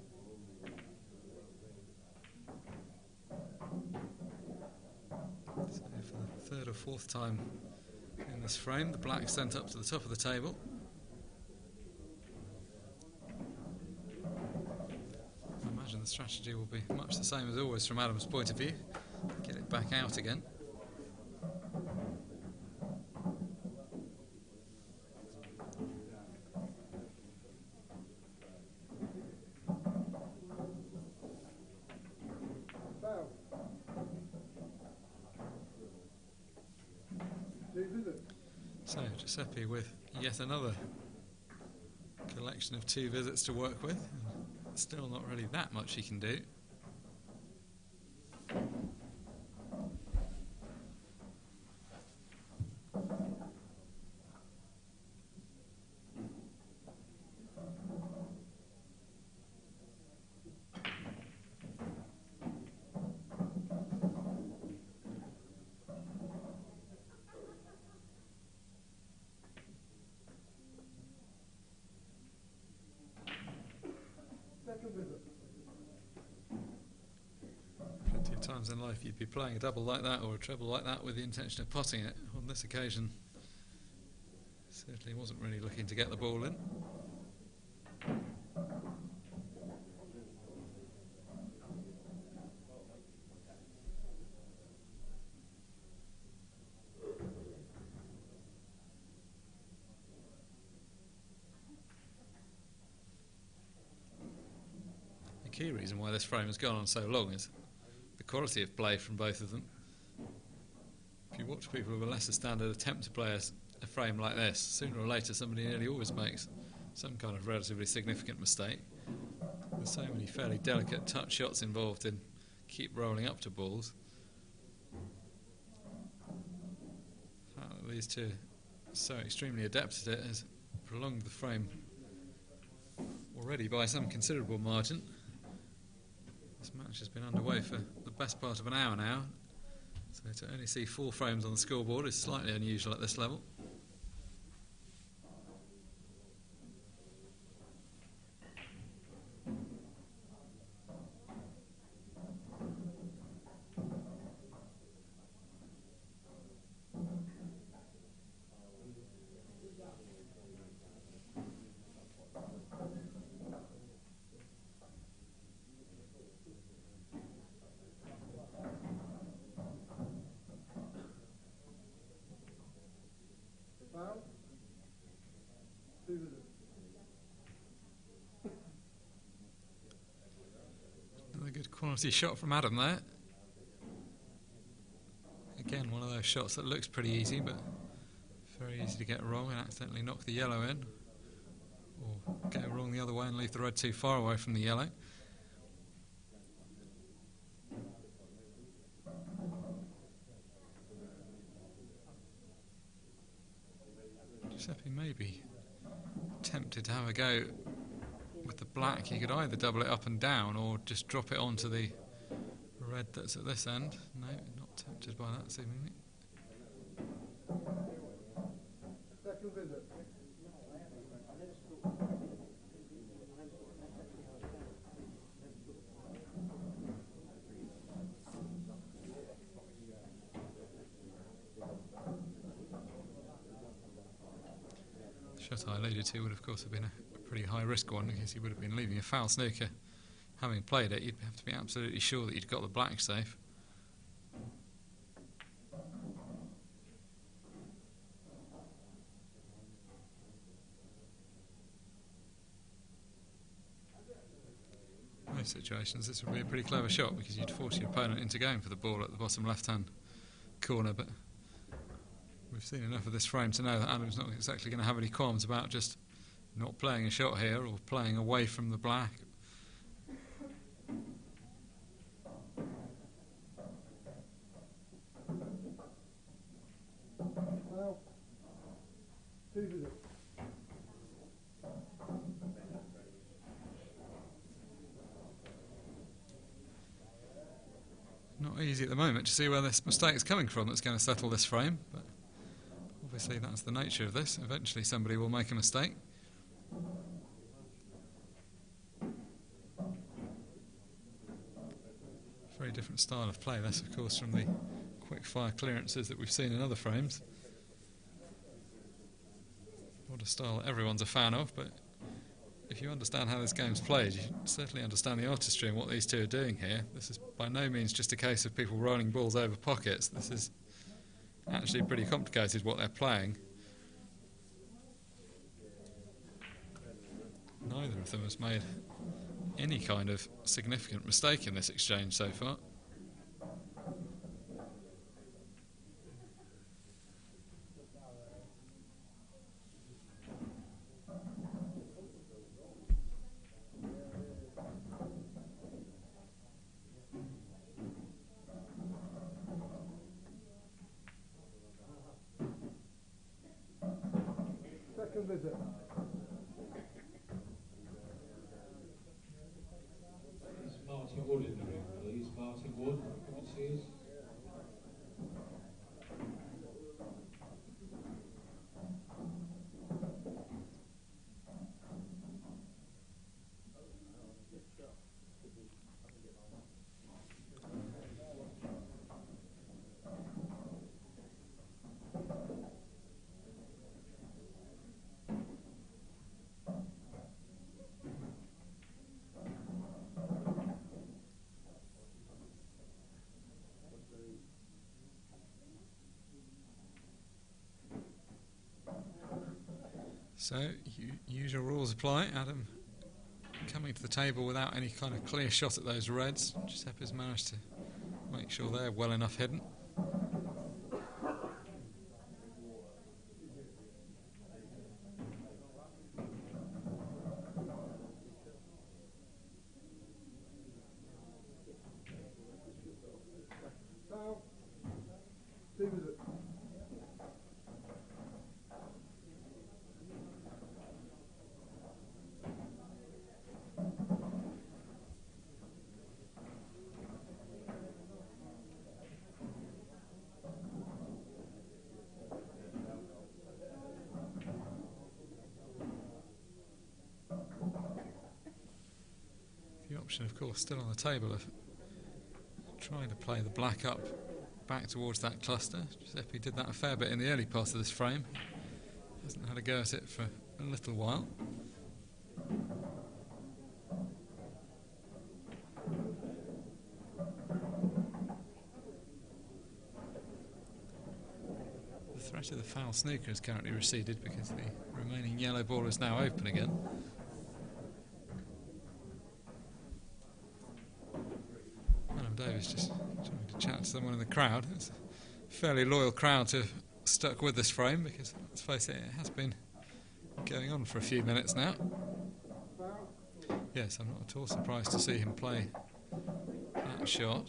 So for the third or fourth time in this frame, the black sent up to the top of the table. I imagine the strategy will be much the same as always from Adam's point of view. Get it back out again. So Giuseppe with yet another collection of 2 visits to work with, and still not really that much he can do. Plenty of times in life you'd be playing a double like that or a treble like that with the intention of potting it. On this occasion, certainly wasn't really looking to get the ball in. The key reason why this frame has gone on so long is the quality of play from both of them. If you watch people of a lesser standard attempt to play a frame like this, sooner or later somebody nearly always makes some kind of relatively significant mistake. There's so many fairly delicate touch shots involved in keep rolling up to balls. The fact that these two are so extremely adept at it has prolonged the frame already by some considerable margin. This match has been underway for the best part of an hour now, so to only see 4 frames on the scoreboard is slightly unusual at this level. quality shot from Adam there. Again, one of those shots that looks pretty easy, but very easy to get wrong and accidentally knock the yellow in, or go wrong the other way and leave the red too far away from the yellow. Giuseppe may be tempted to have a go with the black. He could either double it up and down or just drop it onto the red that's at this end. No, not tempted by that seemingly. Second visit. The shot I alluded to would of course have been a pretty high risk one, because he would have been leaving a foul snooker. Having played it, you'd have to be absolutely sure that you'd got the black safe. In most situations this would be a pretty clever shot, because you'd force your opponent into going for the ball at the bottom left hand corner, but we've seen enough of this frame to know that Adam's not exactly going to have any qualms about just not playing a shot here or playing away from the black. Well, 2 visits. Not easy at the moment to see where this mistake is coming from that's going to settle this frame, but obviously that's the nature of this. Eventually somebody will make a mistake. Very different style of play this, of course, from the quick fire clearances that we've seen in other frames. Not a style that everyone's a fan of, but if you understand how this game's played, you certainly understand the artistry and what these two are doing here. This is by no means just a case of people rolling balls over pockets. This is actually pretty complicated what they're playing. Neither of them has made any kind of significant mistake in this exchange so far. Second visit. Is Martin Wood in the ring, please? Martin Wood, come and see us. So, usual rules apply. Adam coming to the table without any kind of clear shot at those reds. Giuseppe's managed to make sure they're well enough hidden. Foul. 2 visits. The option, of course, still on the table of trying to play the black up back towards that cluster. Giuseppe did that a fair bit in the early part of this frame. Hasn't had a go at it for a little while. The threat of the foul snooker has currently receded because the remaining yellow ball is now open again. Davis just trying to chat to someone in the crowd. It's a fairly loyal crowd to have stuck with this frame because, let's face it, it has been going on for a few minutes now. Yes, I'm not at all surprised to see him play that shot.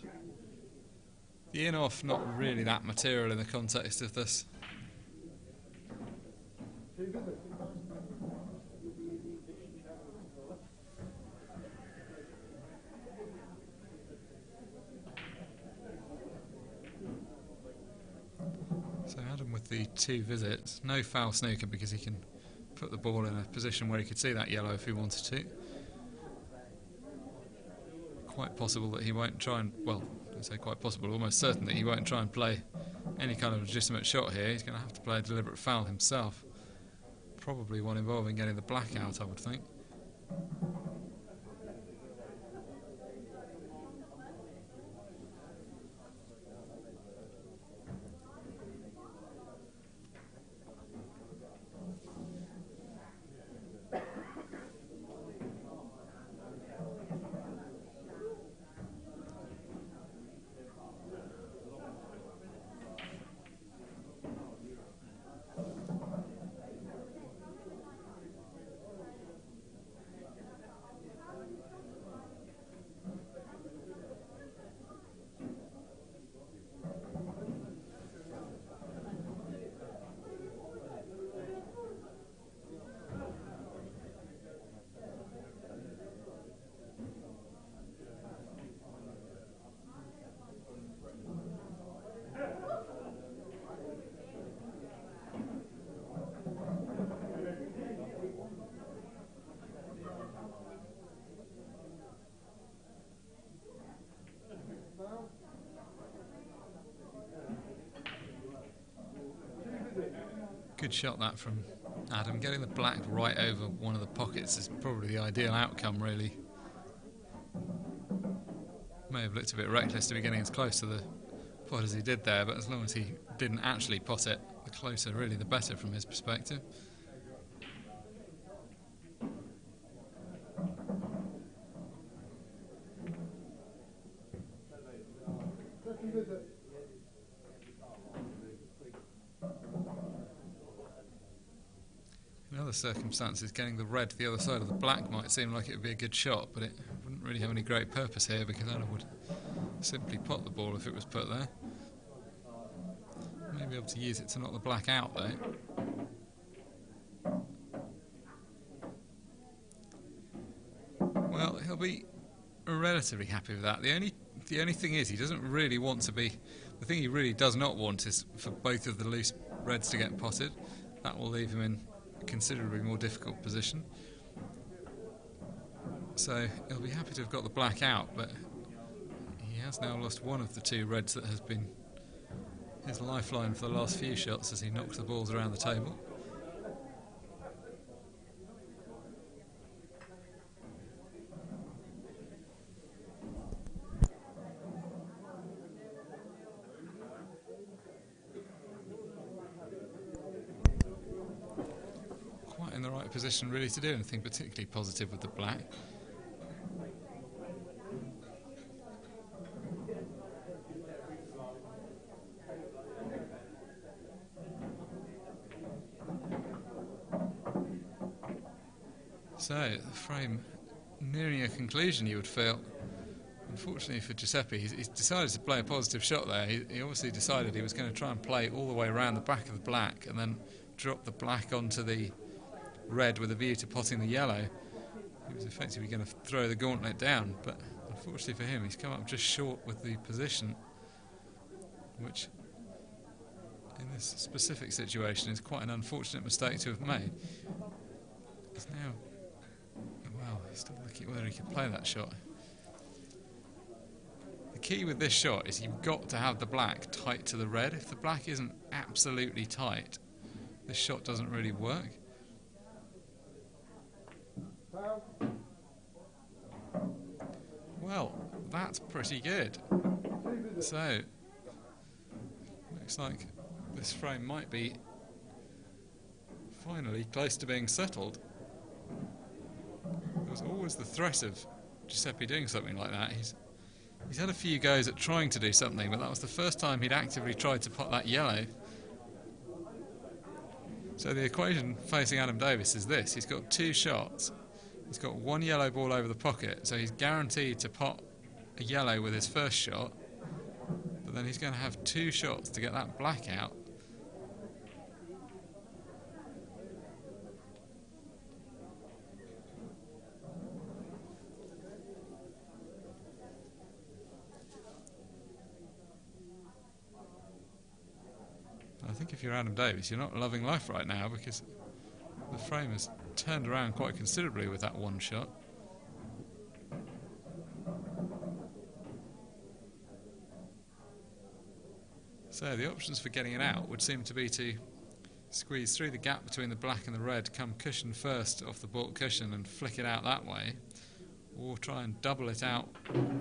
The in-off not really that material in the context of this. So Adam with the 2 visits, no foul snooker because he can put the ball in a position where he could see that yellow if he wanted to. Quite possible that he won't try and, well, I say quite possible, almost certain that he won't try and play any kind of legitimate shot here. He's going to have to play a deliberate foul himself. Probably one involving getting the black out, I would think. Good shot that from Adam. Getting the black right over one of the pockets is probably the ideal outcome, really. May have looked a bit reckless to be getting as close to the pot as he did there, but as long as he didn't actually pot it, the closer really the better from his perspective. In other circumstances, getting the red to the other side of the black might seem like it would be a good shot, but it wouldn't really have any great purpose here because Adam would simply pot the ball if it was put there. May be able to use it to knock the black out though. Well, he'll be relatively happy with that. The only thing is he doesn't really want to be... The thing he really does not want is for both of the loose reds to get potted. That will leave him in a considerably more difficult position. So he'll be happy to have got the black out, but he has now lost one of the 2 reds that has been his lifeline for the last few shots as he knocks the balls around the table. Quite in the right position really to do anything particularly positive with the black. So, the frame nearing a conclusion, you would feel. Unfortunately for Giuseppe, he's decided to play a positive shot there. He obviously decided he was going to try and play all the way around the back of the black and then drop the black onto the red with a view to potting the yellow. He was effectively going to throw the gauntlet down, but unfortunately for him, he's come up just short with the position, which in this specific situation is quite an unfortunate mistake to have made. He's now... Well, he's still looking at whether he can play that shot. The key with this shot is you've got to have the black tight to the red. If the black isn't absolutely tight, this shot doesn't really work. Well, that's pretty good. So, looks like this frame might be finally close to being settled. There was always the threat of Giuseppe doing something like that. He's He's had a few goes at trying to do something, but that was the first time he'd actively tried to pot that yellow. So the equation facing Adam Davis is this: he's got 2 shots. He's got 1 yellow ball over the pocket, so he's guaranteed to pot a yellow with his first shot, but then he's going to have 2 shots to get that black out. I think if you're Adam Davis, you're not loving life right now, because the frame has turned around quite considerably with that 1 shot. So the options for getting it out would seem to be to squeeze through the gap between the black and the red, come cushion first off the baulk cushion and flick it out that way, or try and double it out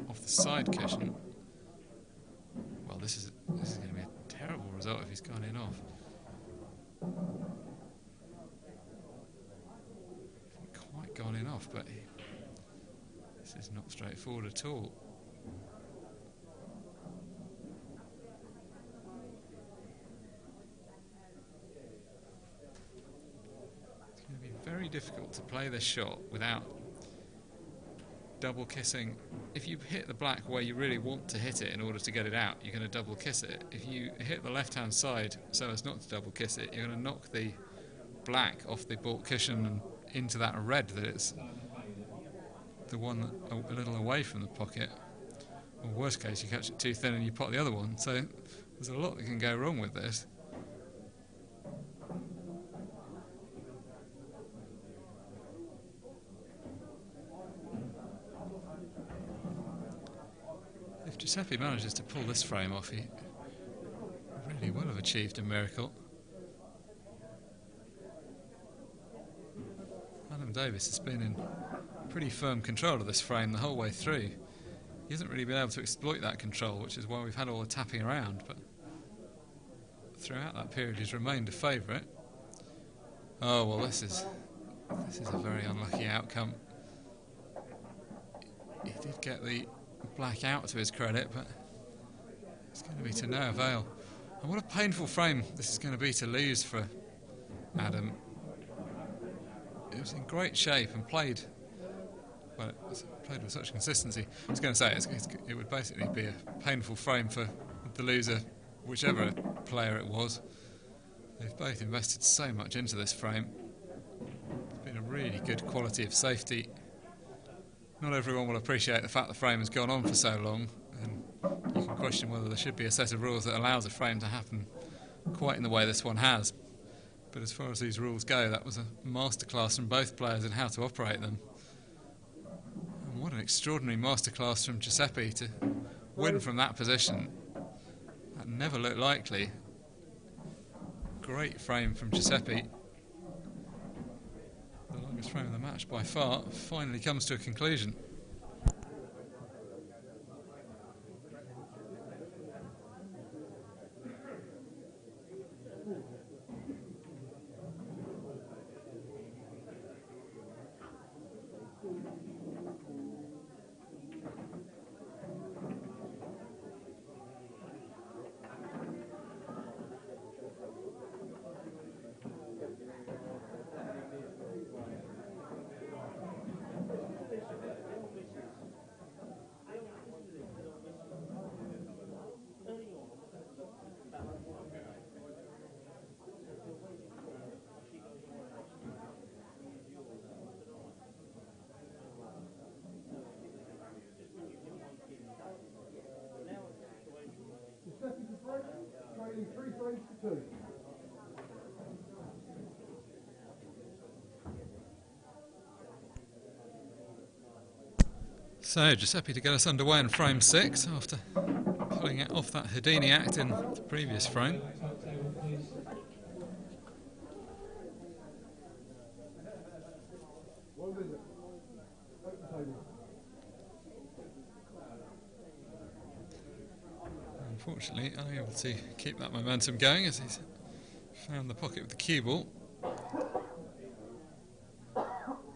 off the side cushion. Well, this is going to be a terrible result if he's gone in off. Hasn't quite gone in off, but this is not straightforward at all. It's going to be very difficult to play this shot without double kissing. If you hit the black where you really want to hit it in order to get it out, you're going to double kiss it. If you hit the left hand side so as not to double kiss it, you're going to knock the black off the baulk cushion and into that red that it's the one a little away from the pocket. Or worst case, you catch it too thin and you pot the other one. So there's a lot that can go wrong with this. If Giuseppe manages to pull this frame off, he really will have achieved a miracle. Adam Davis has been in pretty firm control of this frame the whole way through. He hasn't really been able to exploit that control, which is why we've had all the tapping around, but throughout that period he's remained a favourite. Oh well, this is a very unlucky outcome. He did get the black out to his credit, but it's going to be to no avail. And what a painful frame this is going to be to lose for Adam. It was in great shape and played with such consistency. I was going to say it would basically be a painful frame for the loser, whichever player it was. They've both invested so much into this frame. It's been a really good quality of safety. Not everyone will appreciate the fact the frame has gone on for so long, and you can question whether there should be a set of rules that allows a frame to happen quite in the way this one has. But as far as these rules go, that was a masterclass from both players in how to operate them. And what an extraordinary masterclass from Giuseppe to win from that position. That never looked likely. Great frame from Giuseppe. The longest frame of the match by far finally comes to a conclusion. Trading 3 frames to 2. So Giuseppe to get us underway in frame 6 after pulling it off that Houdini act in the previous frame. One visit. Open table. Unfortunately, unable to keep that momentum going as he's found the pocket with the cue ball.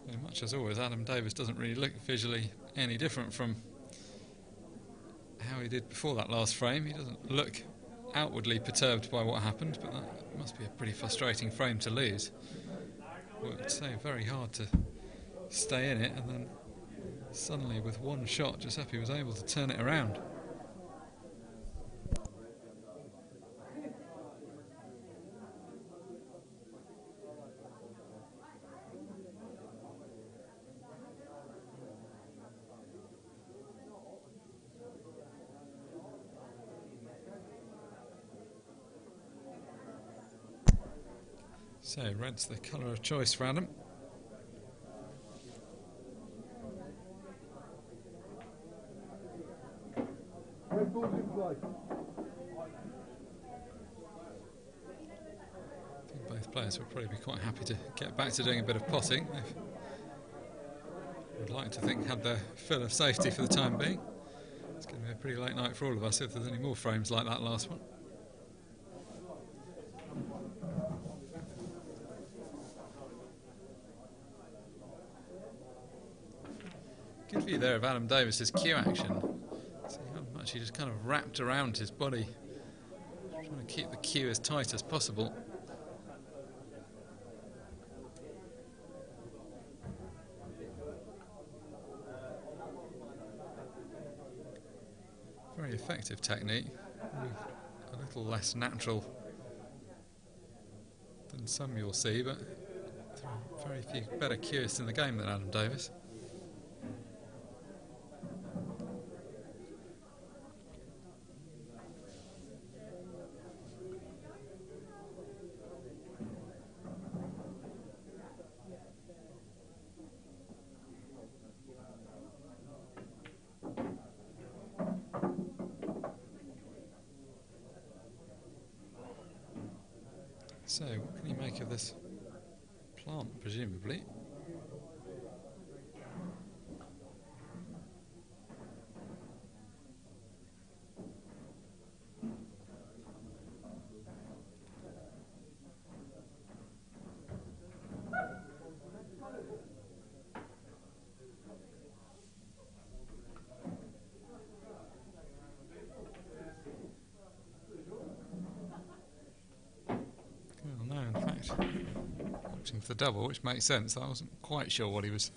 Very much as always, Adam Davis doesn't really look visually any different from how he did before that last frame. He doesn't look outwardly perturbed by what happened, but that must be a pretty frustrating frame to lose. Worked so very hard to stay in it, and then suddenly with one shot Giuseppe was able to turn it around. So red's the colour of choice for Adam. Red ball's in play. I think both players will probably be quite happy to get back to doing a bit of potting. They would like to think had their fill of safety for the time being. It's going to be a pretty late night for all of us if there's any more frames like that last one. Good view there of Adam Davis's cue action. See how much he just kind of wrapped around his body, trying to keep the cue as tight as possible. Very effective technique, a little less natural than some you'll see, but there are very few better cueists in the game than Adam Davis. So, what can you make of this plant, presumably? Opting for the double, which makes sense. I wasn't quite sure what he was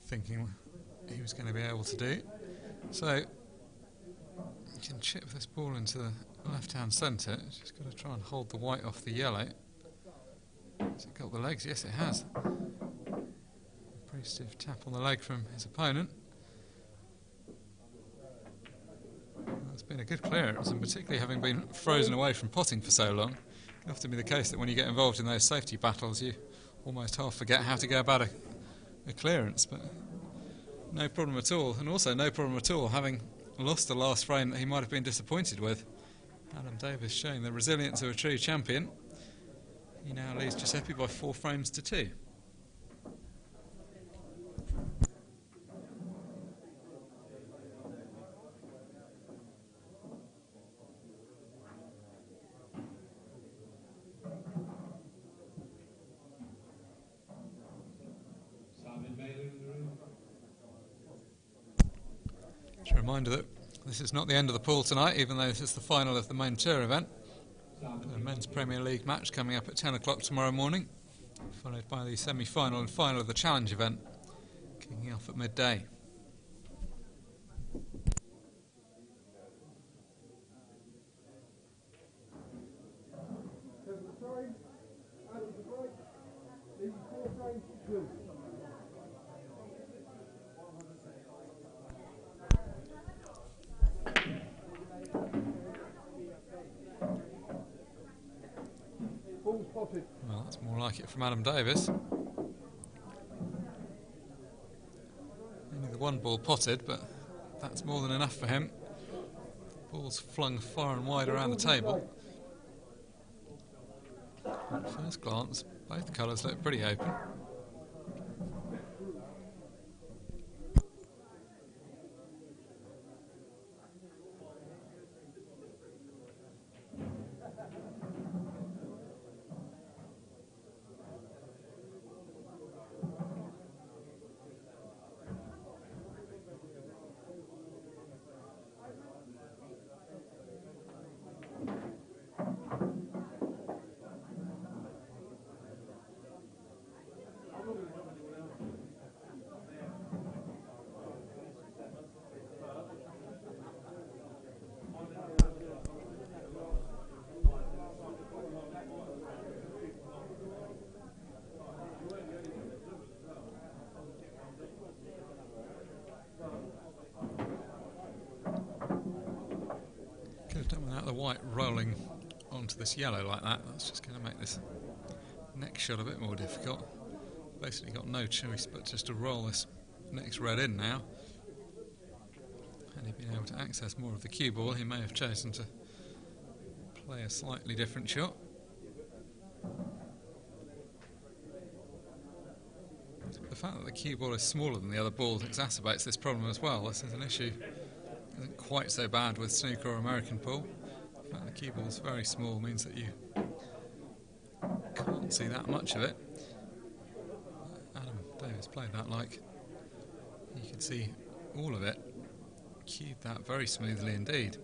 thinking he was going to be able to do. So you can chip this ball into the left-hand centre. Just got to try and hold the white off the yellow. Has it got the legs? Yes, it has. Pretty stiff tap on the leg from his opponent. It's been a good clearance, and particularly having been frozen away from potting for so long, it can often be the case that when you get involved in those safety battles you almost half forget how to go about a clearance, but no problem at all. And also no problem at all having lost the last frame that he might have been disappointed with. Adam Davis showing the resilience of a true champion. He now leads Giuseppe by 4 frames to 2. Just a reminder that this is not the end of the pool tonight, even though this is the final of the main tour event. The men's Premier League match coming up at 10 o'clock tomorrow morning, followed by the semi-final and final of the challenge event, kicking off at midday. Well, that's more like it from Adam Davis. Only the one ball potted, but that's more than enough for him. Ball's flung far and wide around the table. At first glance, both colours look pretty open. white rolling onto this yellow like that, that's just going to make this next shot a bit more difficult. Basically got no choice but just to roll this next red in now. Had he been able to access more of the cue ball, he may have chosen to play a slightly different shot. The fact that the cue ball is smaller than the other balls exacerbates this problem as well. This is an issue that isn't quite so bad with snooker or American pool. The fact that the cue ball is very small means that you can't see that much of it. Adam Davis played that like you could see all of it. Cued that very smoothly indeed.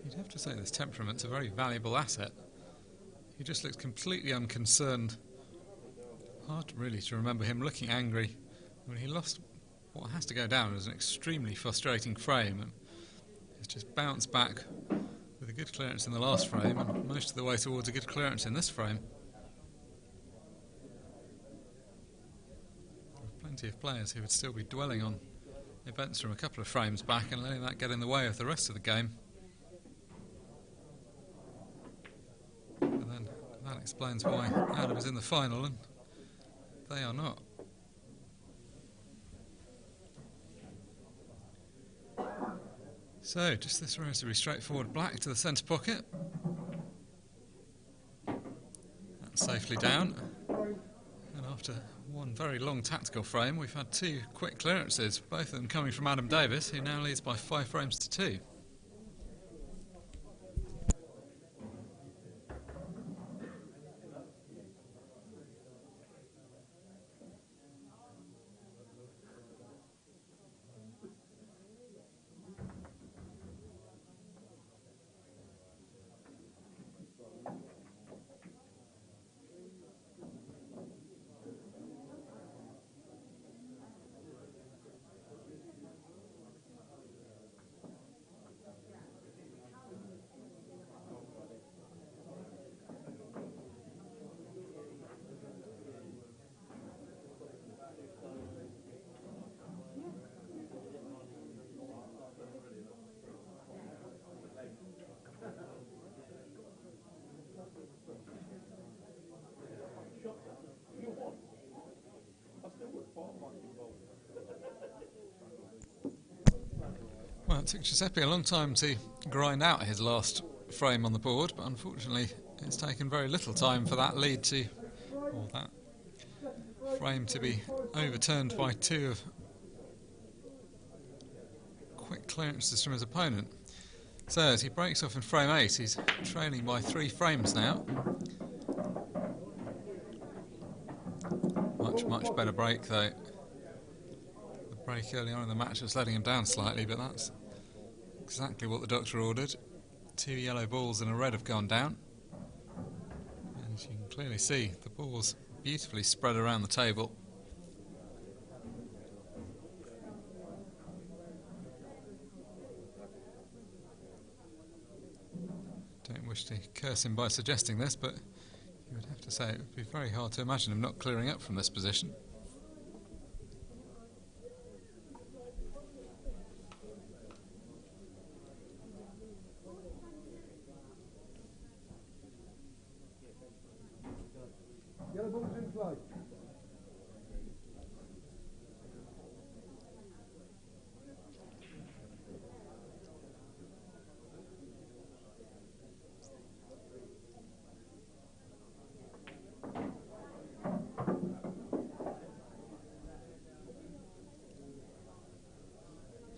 You'd have to say this temperament's a very valuable asset. He just looks completely unconcerned. Hard really to remember him looking angry when he lost what has to go down as an extremely frustrating frame, and he's just bounced back with a good clearance in the last frame and most of the way towards a good clearance in this frame. There are plenty of players who would still be dwelling on events from a couple of frames back and letting that get in the way of the rest of the game. But then that explains why Adam is in the final and they are not. So, just this relatively straightforward black to the centre pocket. That's safely down. And after one very long tactical frame, we've had two quick clearances, both of them coming from Adam Davis, who now leads by 5 frames to 2. Well, it took Giuseppe a long time to grind out his last frame on the board, but unfortunately it's taken very little time for that lead to, or that frame to be overturned by 2 of quick clearances from his opponent. So as he breaks off in frame 8, he's trailing by 3 frames now. Much better break though. The break early on in the match was letting him down slightly, but that's exactly what the doctor ordered. 2 yellow balls and a red have gone down. And as you can clearly see, the balls beautifully spread around the table. Don't wish to curse him by suggesting this, but you would have to say it would be very hard to imagine him not clearing up from this position. Yellow ball's in play.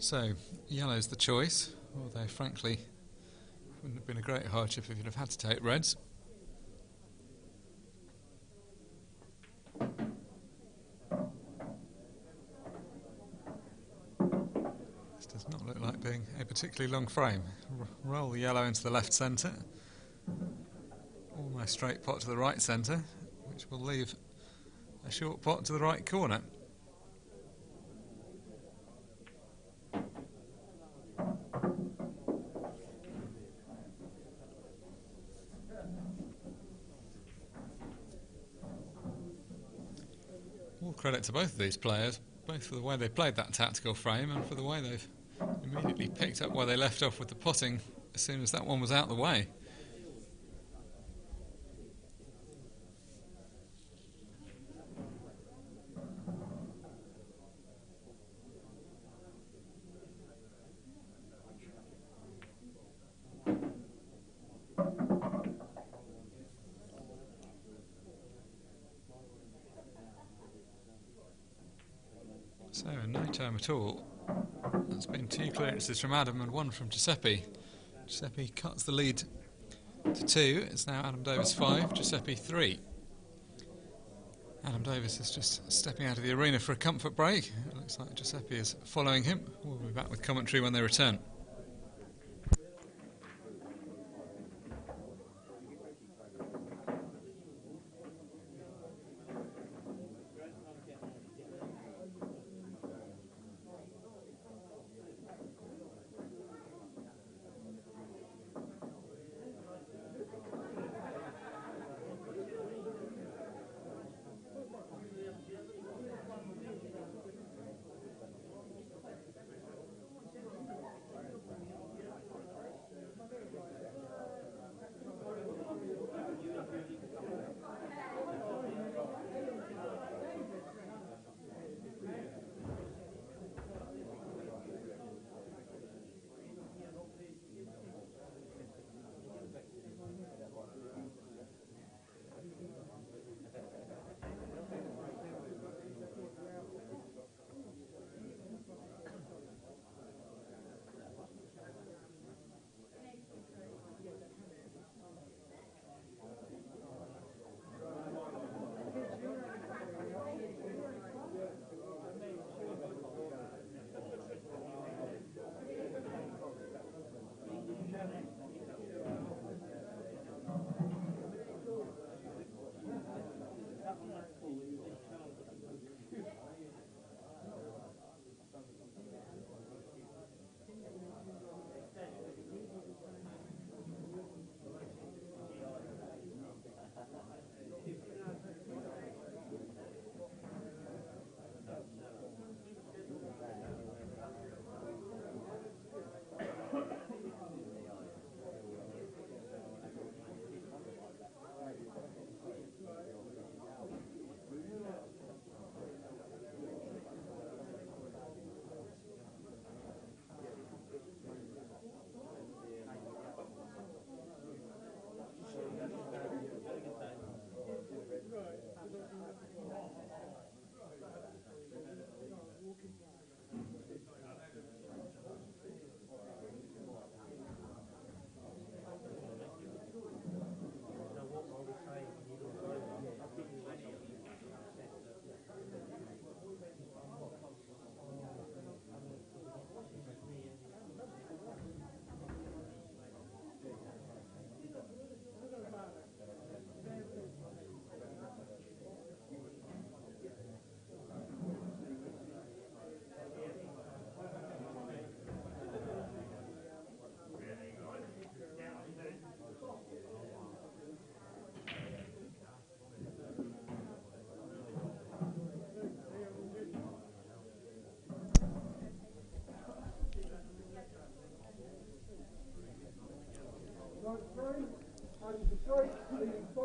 So, yellow's the choice, although frankly wouldn't have been a great hardship if you'd have had to take reds. This does not look like being a particularly long frame. Roll the yellow into the left centre, almost straight pot to the right centre, which will leave a short pot to the right corner. credit to both of these players, both for the way they played that tactical frame and for the way they've immediately picked up where they left off with the potting as soon as that one was out the way. So in no time at all, there's been 2 clearances from Adam and 1 from Giuseppe. Giuseppe cuts the lead to 2. It's now Adam Davis 5, Giuseppe 3. Adam Davis is just stepping out of the arena for a comfort break. It looks like Giuseppe is following him. We'll be back with commentary when they return.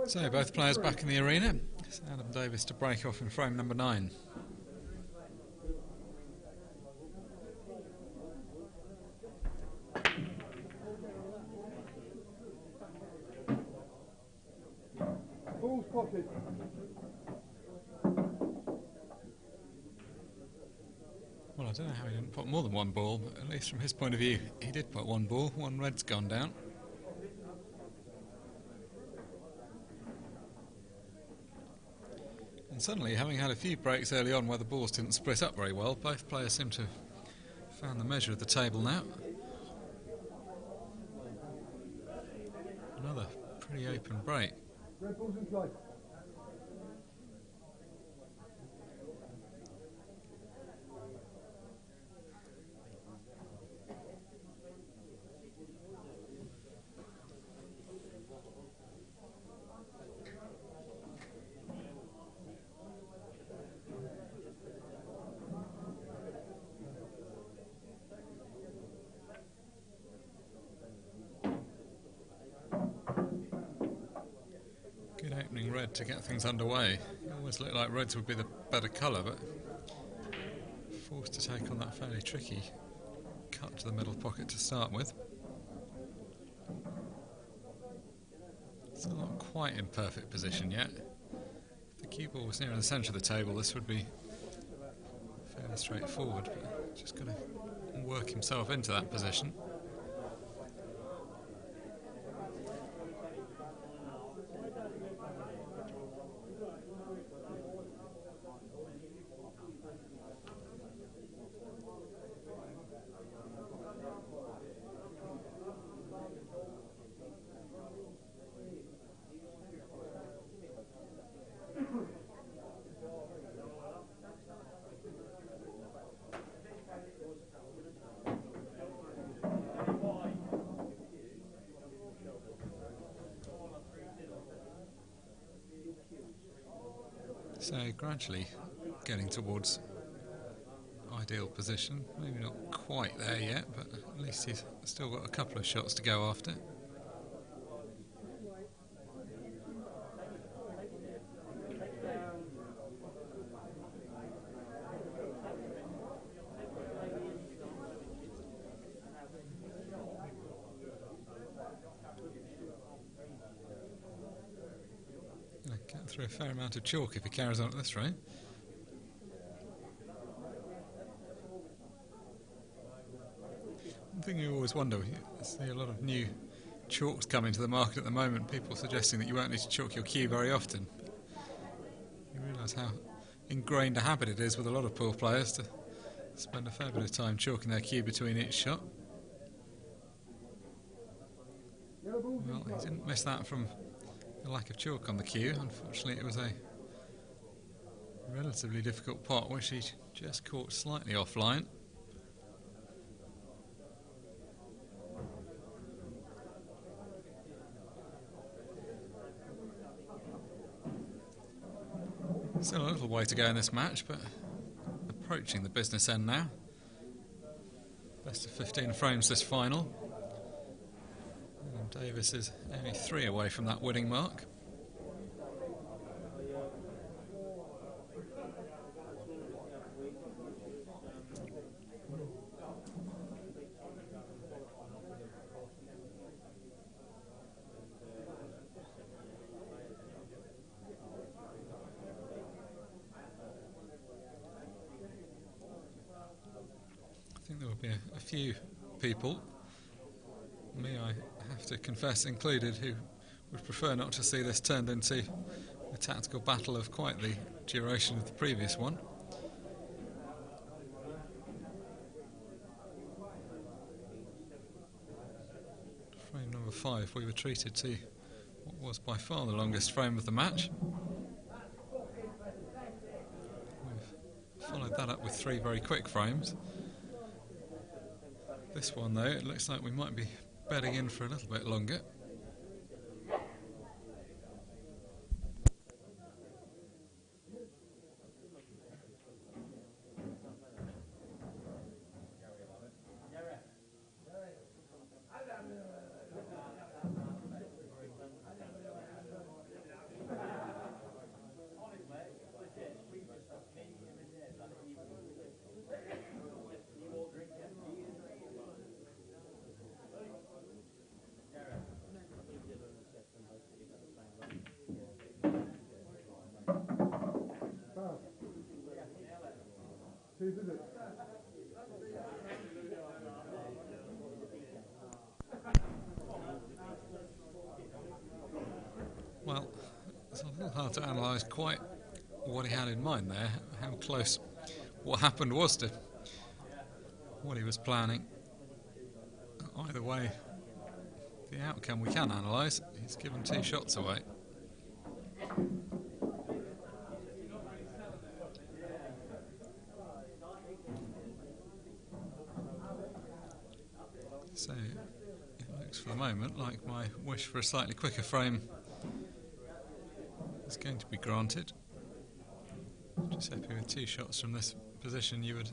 So both players back in the arena. It's Adam Davis to break off in frame number 9. Ball spotted. Well, I don't know how he didn't put more than one ball, but at least from his point of view, he did put one ball. One red's gone down. And suddenly, having had a few breaks early on where the balls didn't split up very well, both players seem to have found the measure of the table now. Another pretty open break. Red ball's in play. to get things underway. It always looked like reds would be the better colour, but forced to take on that fairly tricky cut to the middle pocket to start with. It's not quite in perfect position yet. If the cue ball was nearer the centre of the table, this would be fairly straightforward, but just got to work himself into that position. So gradually getting towards ideal position, maybe not quite there yet, but at least he's still got a couple of shots to go after. Get through a fair amount of chalk if he carries on at this rate. One thing you always wonder, you see a lot of new chalks coming to the market at the moment, people suggesting that you won't need to chalk your cue very often. You realise how ingrained a habit it is with a lot of pool players to spend a fair bit of time chalking their cue between each shot. Well, he didn't miss that from the lack of chalk on the cue. Unfortunately, it was a relatively difficult pot which he just caught slightly offline. Still a little way to go in this match, but approaching the business end now. Best of 15 frames this final. And Davis is only 3 away from that winning mark. I think there will be a few people, me I have to confess included, who would prefer not to see this turned into a tactical battle of quite the duration of the previous one. Frame number 5, we were treated to what was by far the longest frame of the match. We've followed that up with 3 very quick frames. This one, though, it looks like we might be bedding in for a little bit longer. Well, it's a little hard to analyse quite what he had in mind there, how close what happened was to what he was planning. Either way, the outcome we can analyse. He's given 2 shots away. So it looks for the moment like my wish for a slightly quicker frame is going to be granted. Giuseppe with 2 shots from this position you would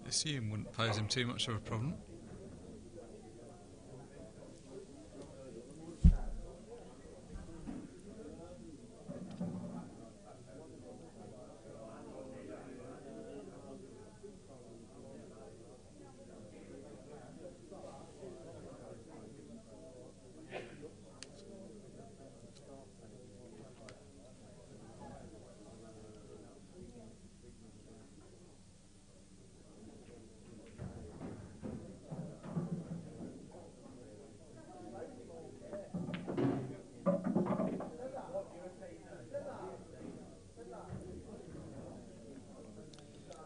assume wouldn't pose him too much of a problem.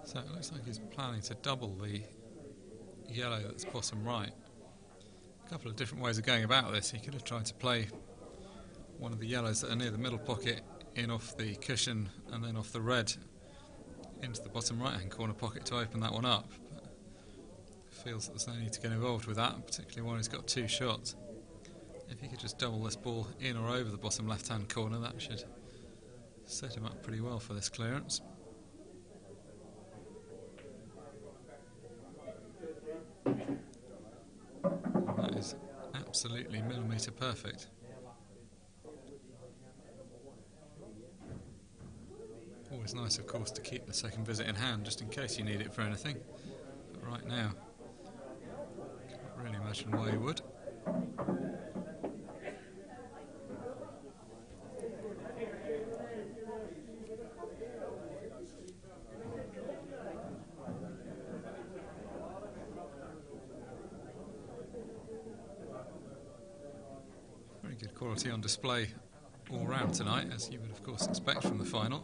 So it looks like he's planning to double the yellow that's bottom right. A couple of different ways of going about this. He could have tried to play one of the yellows that are near the middle pocket in off the cushion and then off the red into the bottom right hand corner pocket to open that one up. But feels that there's no need to get involved with that, particularly when he's got two shots. If he could just double this ball in or over the bottom left hand corner, that should set him up pretty well for this clearance. That is absolutely millimetre perfect. Always nice, of course, to keep the second visit in hand just in case you need it for anything. But right now, can't really imagine why you would. Very good quality on display all round tonight, as you would of course expect from the final.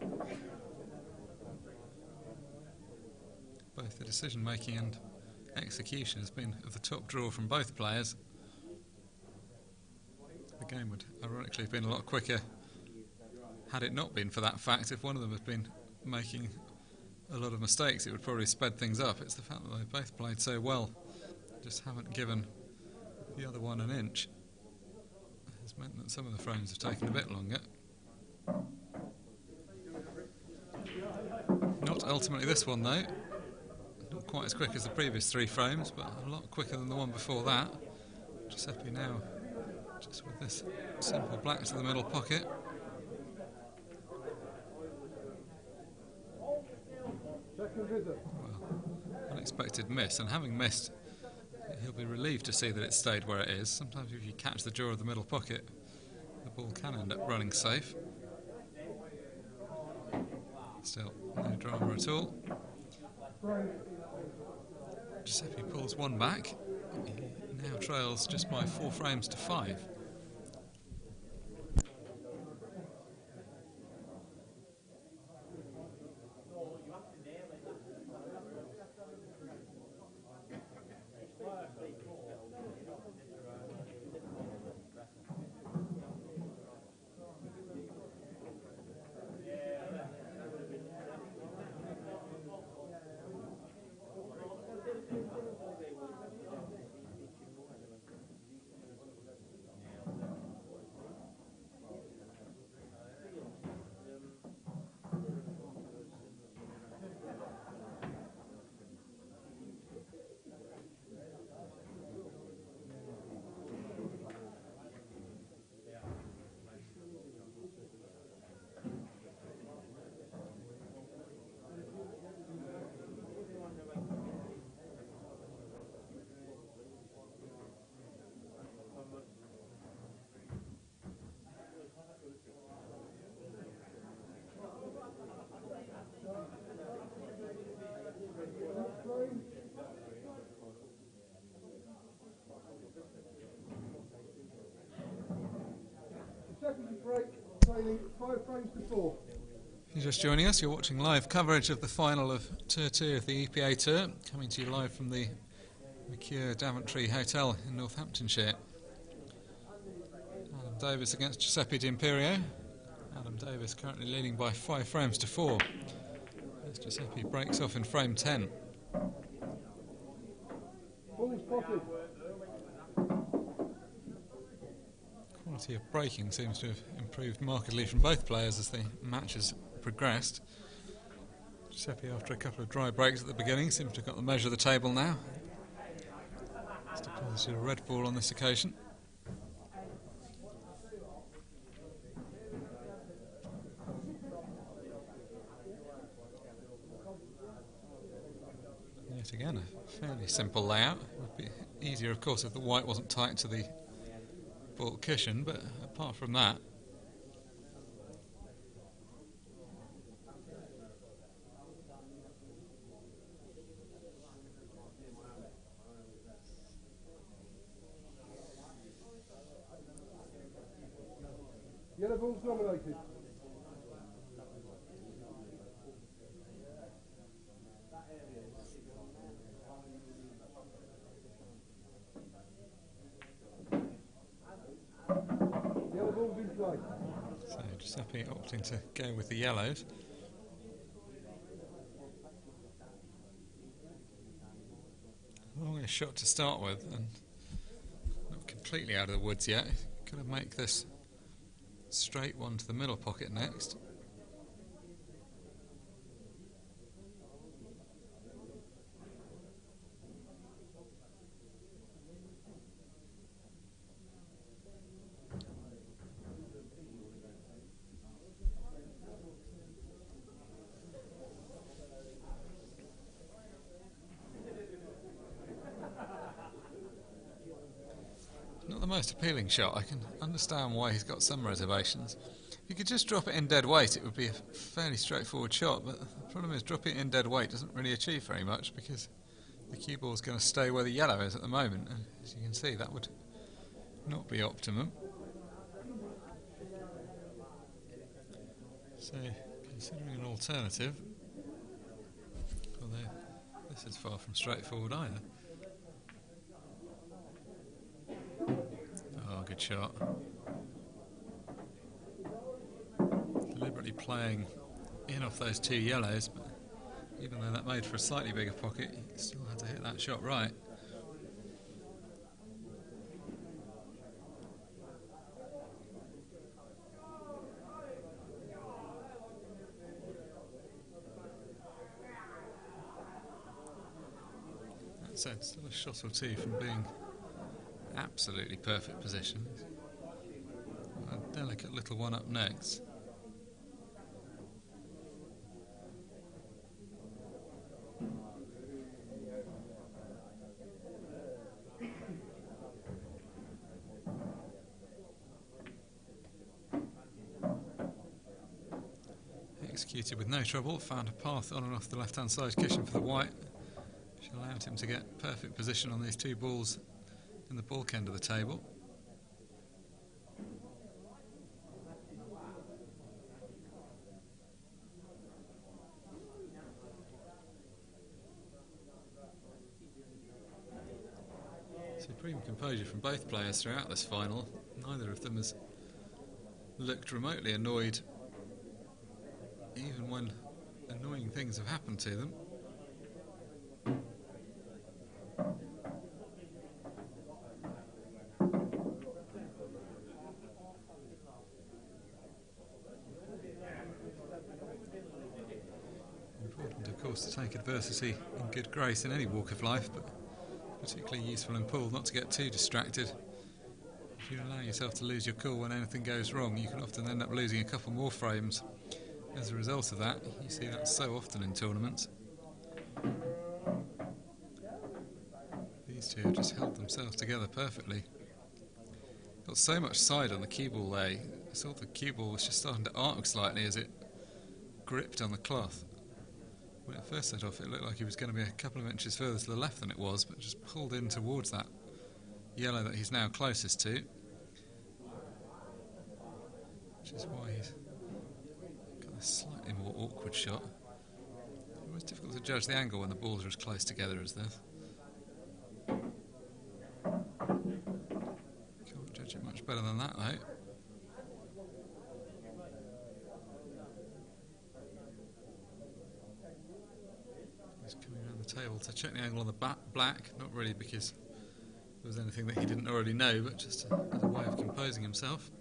Both the decision making and execution has been of the top draw from both players. The game would ironically have been a lot quicker had it not been for that fact. If one of them had been making a lot of mistakes, it would probably sped things up. It's the fact that they both played so well, just haven't given the other one an inch. It's meant that some of the frames have taken a bit longer. Not ultimately this one though. Not quite as quick as the previous 3 frames, but a lot quicker than the one before that. Giuseppe now just with this simple black to the middle pocket. Second visit. Well, unexpected miss, and having missed, he'll be relieved to see that it stayed where it is. Sometimes if you catch the jaw of the middle pocket, the ball can end up running safe. Still, no drama at all. Giuseppe pulls one back. He now trails just by 4 frames to 5. Second break, trailing 5 frames to 4. If you're just joining us, you're watching live coverage of the final of Tour 2 of the EPA Tour, coming to you live from the McCure Daventry Hotel in Northamptonshire. Adam Davis against Giuseppe D'Imperio. Adam Davis currently leading by 5 frames to 4 as Giuseppe breaks off in frame 10. Ball spotted. Quality of breaking seems to have improved markedly from both players as the match has progressed. Giuseppe, after a couple of dry breaks at the beginning, seems to have got the measure of the table now. It's deposited a red ball on this occasion. Yet again, a fairly simple layout. It would be easier, of course, if the white wasn't tight to the ball cushion, but apart from that, Yellow ball's nominated. balls in play. So Giuseppe opting to go with the yellows. Long shot to start with, and not completely out of the woods yet. Got to make this straight one to the middle pocket next. Not the most appealing shot. I can understand why he's got some reservations. If you could just drop it in dead weight, it would be a fairly straightforward shot, but the problem is dropping it in dead weight doesn't really achieve very much because the cue ball is going to stay where the yellow is at the moment, and as you can see that would not be optimum. So considering an alternative, although this is far from straightforward either. Oh, good shot. Deliberately playing in off those two yellows, but even though that made for a slightly bigger pocket, he still had to hit that shot right. That said, still a shot or two from being absolutely perfect position. A delicate little one up next. Executed with no trouble, found a path on and off the left hand side cushion for the white, which allowed him to get perfect position on these two balls in the bulk end of the table. Supreme composure from both players throughout this final. Neither of them has looked remotely annoyed, even when annoying things have happened to them. Important, of course, to take adversity in good grace in any walk of life, but particularly useful in pool not to get too distracted. If you allow yourself to lose your cool when anything goes wrong, you can often end up losing a couple more frames. As a result of that, you see that so often in tournaments. These two have just held themselves together perfectly. Got so much side on the cue ball there. I saw the cue ball was just starting to arc slightly as it gripped on the cloth. When it first set off, it looked like it was going to be a couple of inches further to the left than it was, but just pulled in towards that yellow that he's now closest to. Which is why he's got a slightly more awkward shot. It's always difficult to judge the angle when the balls are as close together as this. Can't judge it much better than that, though. He's coming around the table to check the angle on the black, not really because there was anything that he didn't already know, but just as a way of composing himself.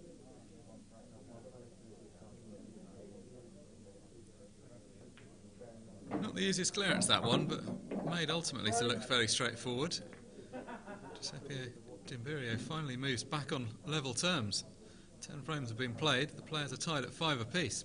Not the easiest clearance, that one, but made ultimately to look fairly straightforward. Giuseppe D'Imperio finally moves back on level terms. 10 frames have been played, the players are tied at 5 apiece.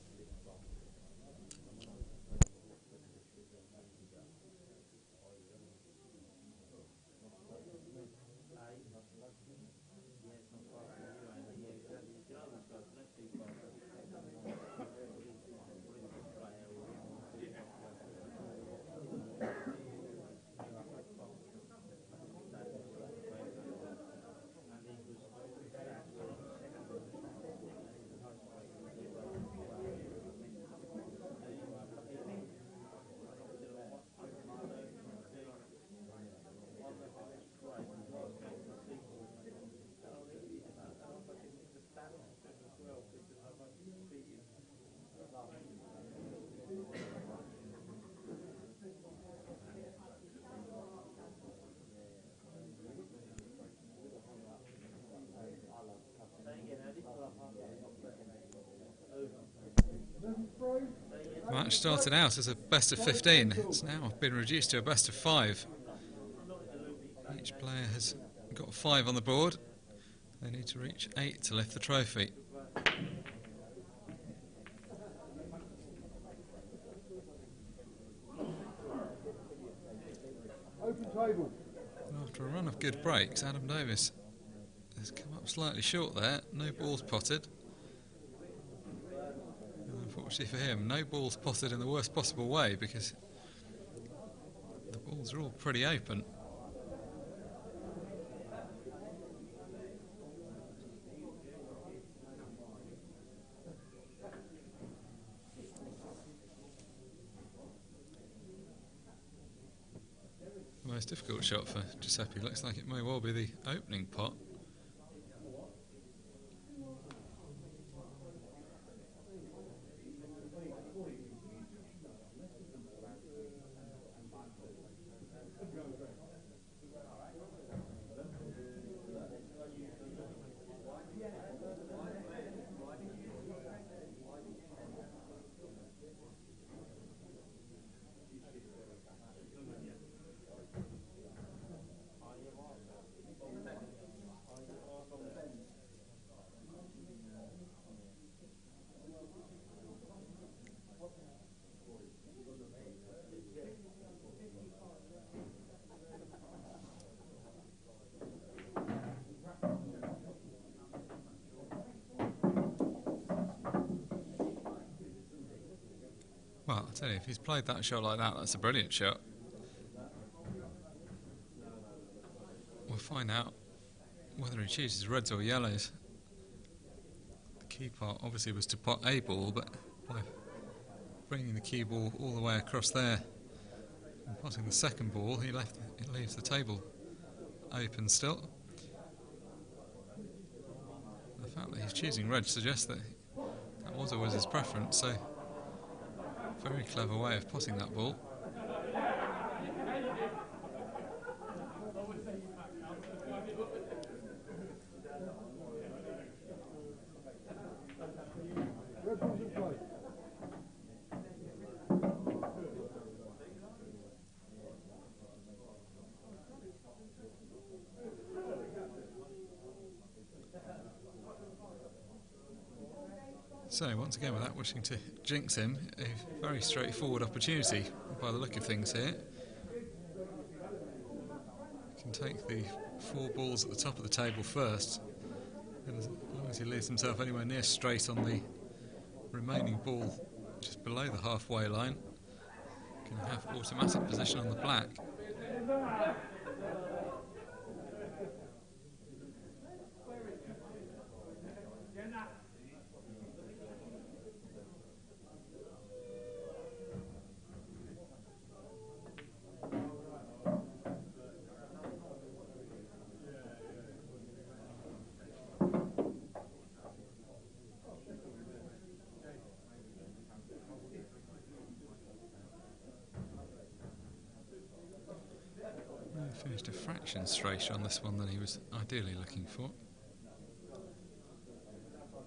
match started out as a best of 15. It's now been reduced to a best of 5. Each player has got 5 on the board. They need to reach 8 to lift the trophy. Open table. After a run of good breaks, Adam Davis has come up slightly short there. No balls potted. And unfortunately for him, no balls potted in the worst possible way, because the balls are all pretty open. The most difficult shot for Giuseppe looks like it may well be the opening pot. Well, I'll tell you, if he's played that shot like that, that's a brilliant shot. We'll find out whether he chooses reds or yellows. The key part obviously was to pot a ball, but by bringing the cue ball all the way across there and potting the second ball, it leaves the table open still. The fact that he's choosing red suggests that was always his preference, so very clever way of potting that ball. Red balls in play. So once again, without wishing to jinx him, a very straightforward opportunity by the look of things here. He can take the 4 balls at the top of the table first, and as long as he leaves himself anywhere near straight on the remaining ball just below the halfway line, can have automatic position on the black. Finished a fraction straighter on this one than he was ideally looking for.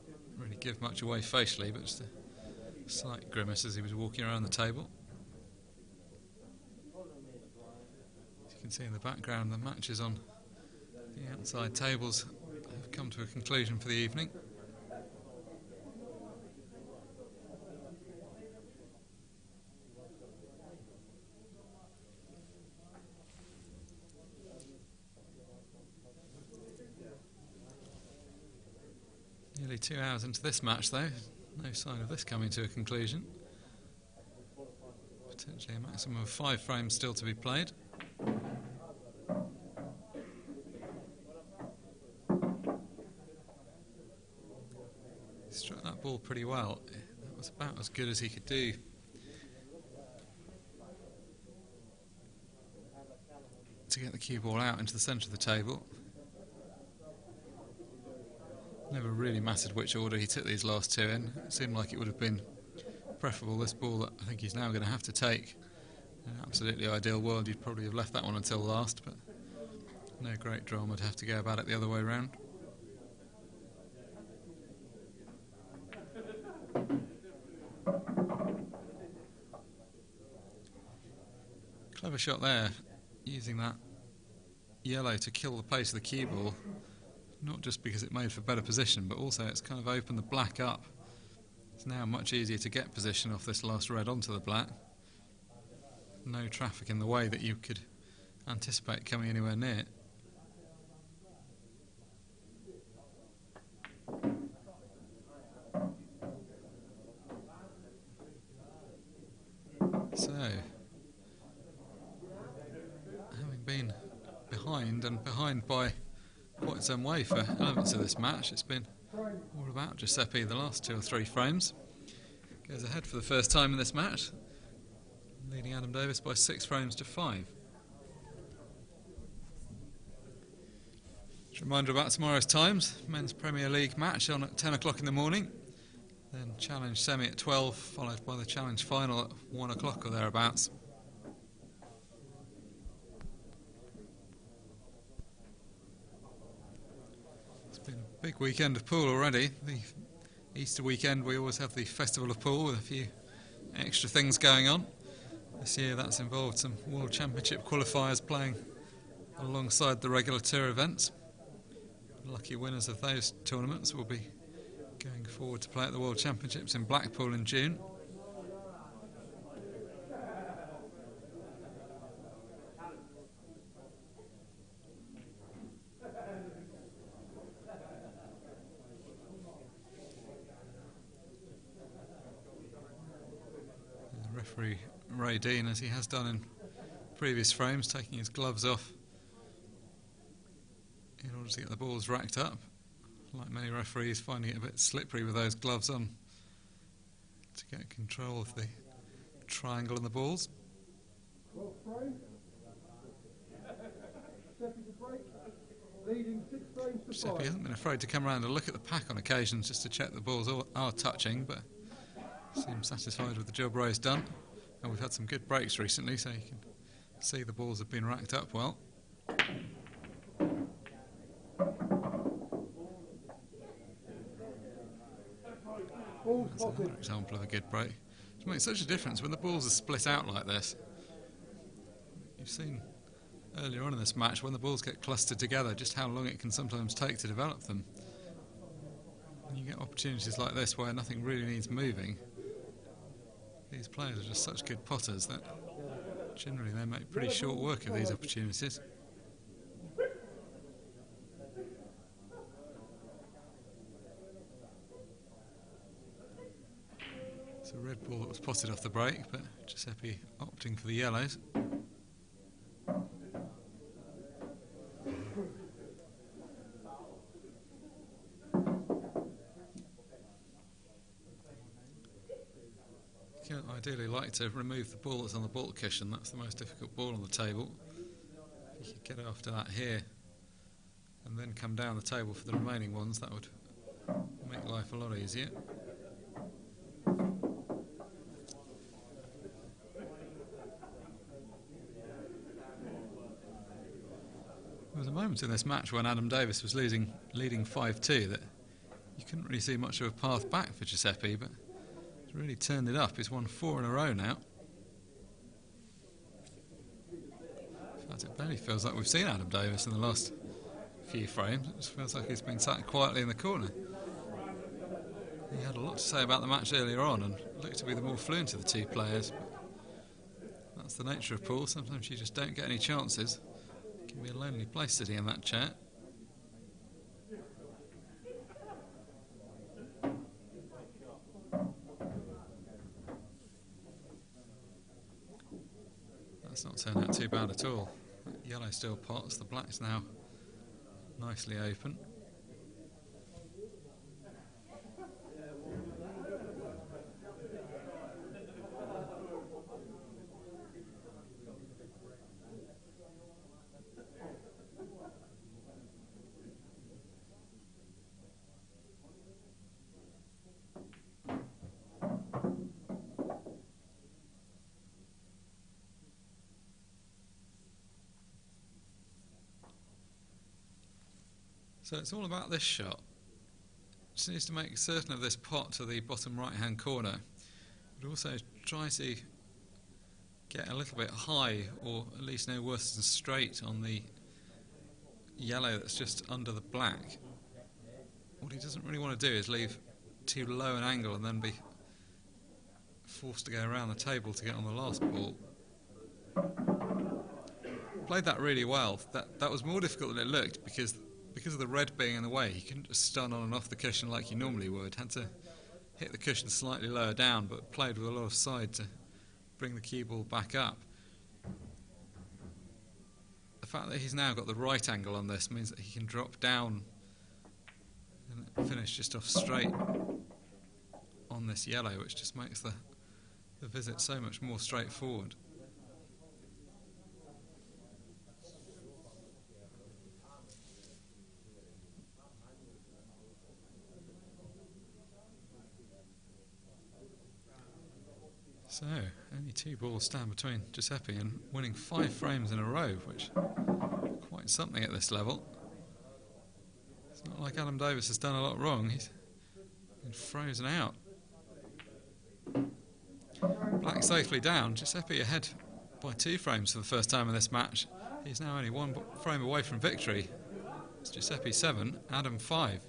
Didn't really give much away facially, but just a slight grimace as he was walking around the table. As you can see in the background, the matches on the outside tables have come to a conclusion for the evening. Nearly 2 hours into this match though, no sign of this coming to a conclusion. Potentially a maximum of 5 frames still to be played. He struck that ball pretty well. That was about as good as he could do. To get the cue ball out into the centre of the table. Never really mattered which order he took these last 2 in. It seemed like it would have been preferable, this ball that I think he's now going to have to take. In an absolutely ideal world, you'd probably have left that one until last, but no great drama to have to go about it the other way round. Clever shot there, using that yellow to kill the pace of the cue ball, not just because it made for better position, but also it's kind of opened the black up. It's now much easier to get position off this last red onto the black. No traffic in the way that you could anticipate coming anywhere near it. So, having been behind, and behind by quite some way for elements of this match, it's been all about Giuseppe the last 2 or 3 frames. Goes ahead for the first time in this match, leading Adam Davis by 6 frames to 5. Just a reminder about tomorrow's times. Men's Premier League match on at 10 o'clock in the morning, then Challenge semi at 12, followed by the Challenge final at 1 o'clock or thereabouts. It's been a big weekend of pool already. The Easter weekend we always have the Festival of Pool with a few extra things going on. This year that's involved some World Championship qualifiers playing alongside the regular tour events. Lucky winners of those tournaments will be going forward to play at the World Championships in Blackpool in June. Referee Ray Dean, as he has done in previous frames, taking his gloves off in order to get the balls racked up. Like many referees, finding it a bit slippery with those gloves on to get control of the triangle and the balls. Giuseppe hasn't been afraid to come around and look at the pack on occasions just to check the balls are touching, but seems satisfied with the job Ray's done. And we've had some good breaks recently, so you can see the balls have been racked up well. That's another example of a good break. It makes such a difference when the balls are split out like this. You've seen earlier on in this match when the balls get clustered together just how long it can sometimes take to develop them. And you get opportunities like this where nothing really needs moving. These players are just such good potters that generally they make pretty short work of these opportunities. It's a red ball that was potted off the break, but Giuseppe opting for the yellows. You ideally like to remove the ball that's on the ball cushion. That's the most difficult ball on the table. If you could get after that here and then come down the table for the remaining ones, that would make life a lot easier. There was a moment in this match when Adam Davis was leading 5-2 that you couldn't really see much of a path back for Giuseppe, but he's really turned it up. He's won 4 in a row now. In fact, it barely feels like we've seen Adam Davis in the last few frames. It just feels like he's been sat quietly in the corner. He had a lot to say about the match earlier on and looked to be the more fluent of the two players. But that's the nature of pool. Sometimes you just don't get any chances. It can be a lonely place sitting in that chair. That's not turned out too bad at all. That yellow still pots, the black's now nicely open. So it's all about this shot. Just needs to make certain of this pot to the bottom right hand corner, but also try to get a little bit high, or at least no worse than straight, on the yellow that's just under the black. What he doesn't really want to do is leave too low an angle and then be forced to go around the table to get on the last ball. Played that really well. That was more difficult than it looked because of the red being in the way. He couldn't just stun on and off the cushion like he normally would. Had to hit the cushion slightly lower down, but played with a lot of side to bring the cue ball back up. The fact that he's now got the right angle on this means that he can drop down and finish just off straight on this yellow, which just makes the visit so much more straightforward. So, only 2 balls stand between Giuseppe and winning 5 frames in a row, which is quite something at this level. It's not like Adam Davis has done a lot wrong. He's been frozen out. Black safely down. Giuseppe ahead by 2 frames for the first time in this match. He's now only 1 frame away from victory. It's Giuseppe 7, Adam 5.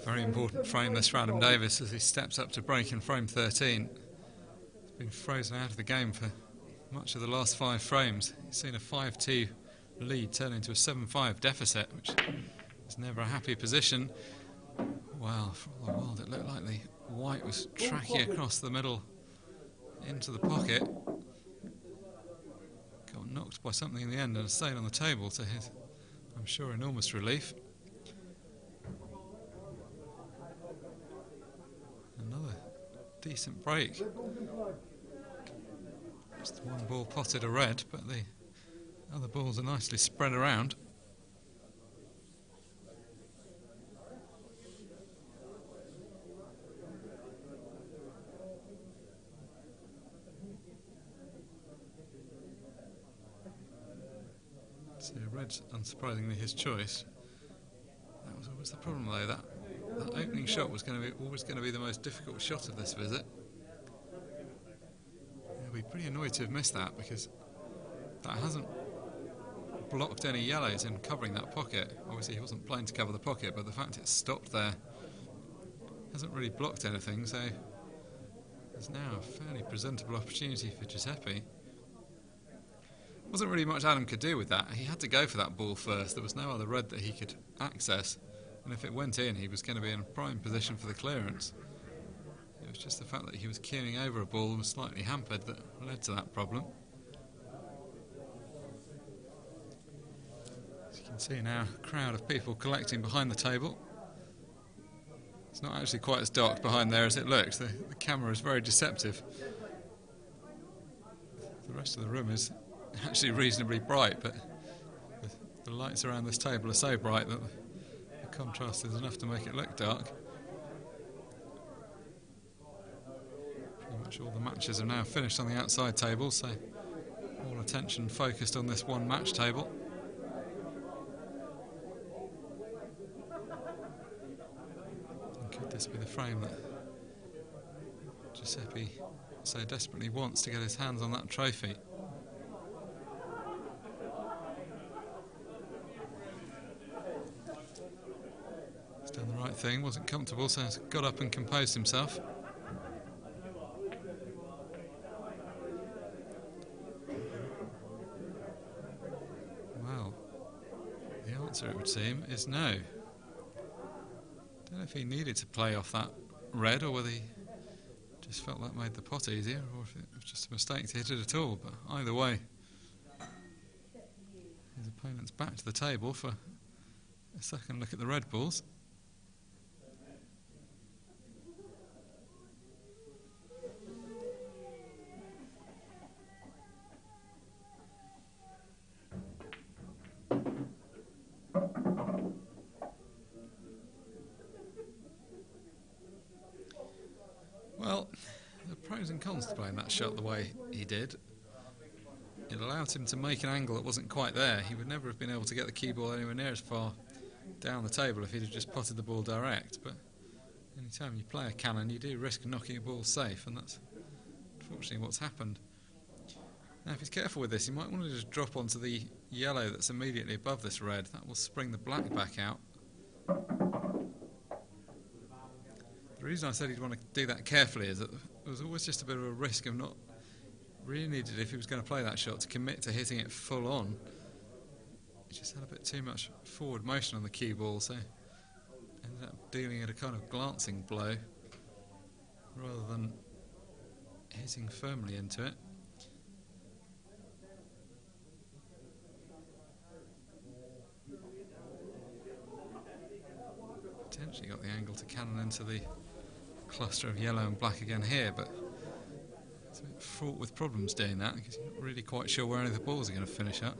Very important frame this for Adam Davis as he steps up to break in frame 13. He's been frozen out of the game for much of the last 5 frames. He's seen a 5-2 lead turn into a 7-5 deficit, which is never a happy position. Wow, for all the world it looked like the white was tracking across the middle into the pocket. Got knocked by something in the end and stayed on the table to his, I'm sure, enormous relief. Another decent break. Just 1 ball potted a red, but the other balls are nicely spread around. So red's unsurprisingly his choice. That was always the problem though, that opening shot was always going to be the most difficult shot of this visit. He'll be pretty annoyed to have missed that because that hasn't blocked any yellows in covering that pocket. Obviously he wasn't playing to cover the pocket, but the fact it's stopped there hasn't really blocked anything, so there's now a fairly presentable opportunity for Giuseppe. Wasn't really much Adam could do with that. He had to go for that ball first. There was no other red that he could access, and if it went in he was going to be in a prime position for the clearance. It was just the fact that he was queuing over a ball and was slightly hampered that led to that problem. As you can see now, a crowd of people collecting behind the table. It's not actually quite as dark behind there as it looks. The camera is very deceptive. The rest of the room is actually reasonably bright, but the lights around this table are so bright that the contrast is enough to make it look dark. much all the matches are now finished on the outside table, so all attention focused on this one match table. And could this be the frame that Giuseppe so desperately wants to get his hands on that trophy? He's done the right thing, wasn't comfortable, so he's got up and composed himself. Well, the answer, it would seem, is no. Don't know if he needed to play off that red, or whether he just felt that made the pot easier, or if it was just a mistake to hit it at all. But either way, his opponent's back to the table for a second look at the red balls. Well, the pros and cons to playing that shot the way he did. It allowed him to make an angle that wasn't quite there. He would never have been able to get the cue ball anywhere near as far down the table if he'd have just potted the ball direct. But any time you play a cannon, you do risk knocking a ball safe, and that's unfortunately what's happened. Now, if he's careful with this, he might want to just drop onto the yellow that's immediately above this red. That will spring the black back out. The reason I said he'd want to do that carefully is that there was always just a bit of a risk of not really needed, if he was going to play that shot, to commit to hitting it full on. He just had a bit too much forward motion on the cue ball, so ended up dealing it a kind of glancing blow rather than hitting firmly into it. Potentially got the angle to cannon into the cluster of yellow and black again here, but it's a bit fraught with problems doing that because you're not really quite sure where any of the balls are going to finish up.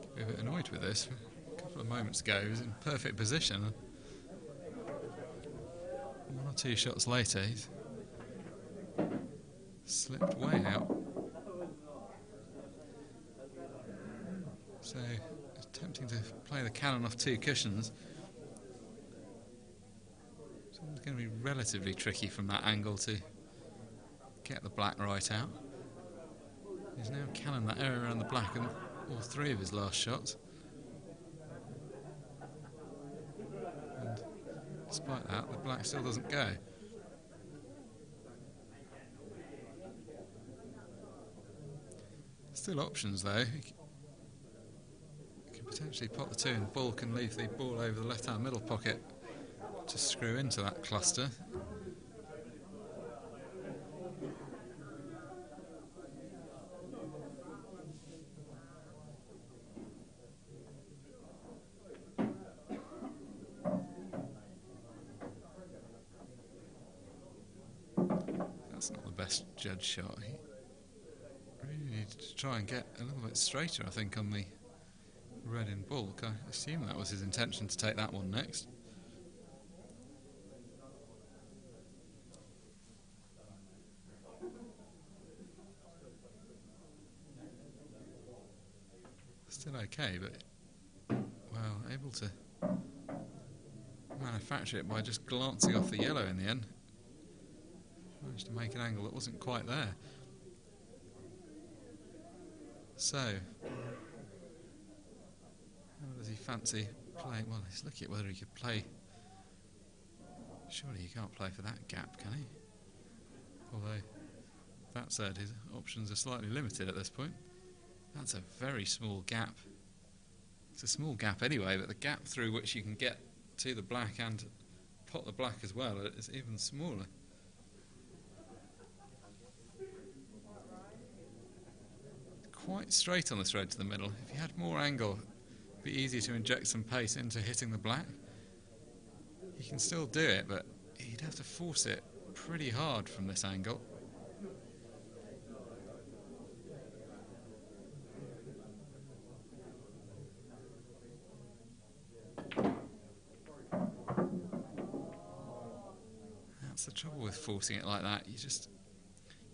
Could be a bit annoyed with this. A couple of moments ago he was in perfect position, and one or two shots later he's slipped way out. So, attempting to play the cannon off two cushions. So it's going to be relatively tricky from that angle to get the black right out. He's now cannoned that area around the black in all three of his last shots. And despite that, the black still doesn't go. Still options though. He can potentially pot the two in bulk and leave the ball over the left-hand middle pocket to screw into that cluster. That's not the best judge shot. He really needed to try and get a little bit straighter, I think, on the red in bulk. I assume that was his intention to take that one next. Still okay, but, well, able to manufacture it by just glancing off the yellow in the end. Managed to make an angle that wasn't quite there. So, how does he fancy playing? Well, he's looking at whether he could play. Surely he can't play for that gap, can he? Although, that said, his options are slightly limited at this point. That's a very small gap. It's a small gap anyway, but the gap through which you can get to the black and pot the black as well is even smaller. Quite straight on this red to the middle. If you had more angle, it'd be easier to inject some pace into hitting the black. He can still do it, but he'd have to force it pretty hard from this angle. That's the trouble with forcing it like that. You're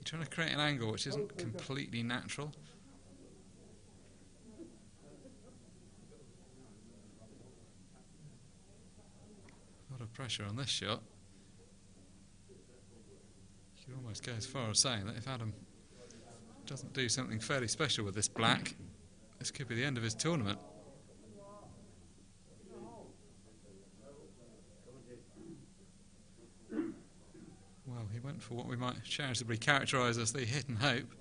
trying to create an angle which isn't completely natural. A lot of pressure on this shot. You could almost go as far as saying that if Adam doesn't do something fairly special with this black, this could be the end of his tournament. Well, he went for what we might charitably characterise as the hit and hope,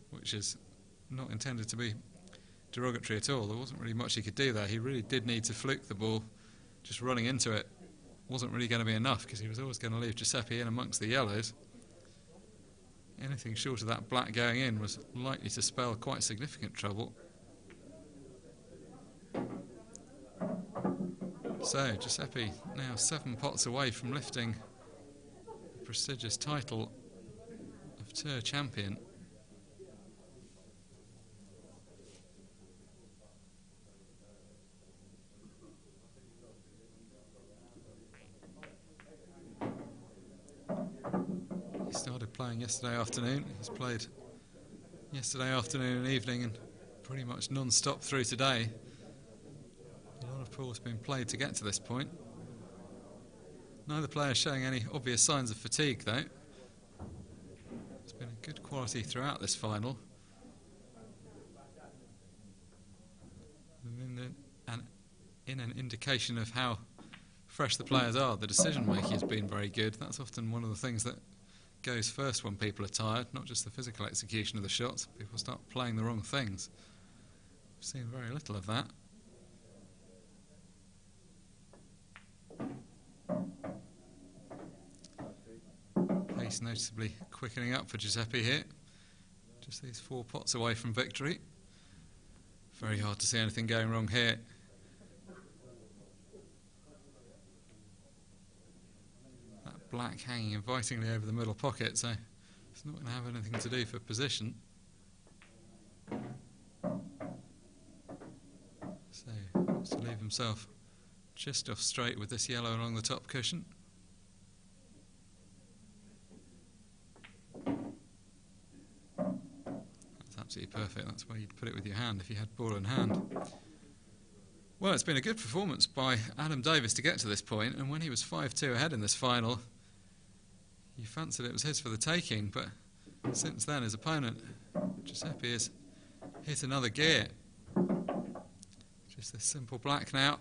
which is not intended to be derogatory at all. There wasn't really much he could do there. He really did need to fluke the ball. Just running into it wasn't really going to be enough, because he was always going to leave Giuseppe in amongst the yellows. Anything short of that black going in was likely to spell quite significant trouble. So Giuseppe now 7 pots away from lifting the prestigious title of Tour champion. He started playing yesterday afternoon. He's played yesterday afternoon and evening and pretty much non-stop through today. A lot of pool's been played to get to this point. Neither player showing any obvious signs of fatigue, though. It's been a good quality throughout this final. And in an indication of how fresh the players are, the decision-making has been very good. That's often one of the things that goes first when people are tired, not just the physical execution of the shots. People start playing the wrong things. We've seen very little of that. Pace noticeably quickening up for Giuseppe here. Just these 4 pots away from victory. Very hard to see anything going wrong here. That black hanging invitingly over the middle pocket, so it's not going to have anything to do for position. So, wants to leave himself just off straight with this yellow along the top cushion. That's absolutely perfect. That's where you'd put it with your hand if you had ball in hand. Well, it's been a good performance by Adam Davis to get to this point, and when he was 5-2 ahead in this final, you fancied it was his for the taking, but since then his opponent, Giuseppe, has hit another gear. Just this simple black now.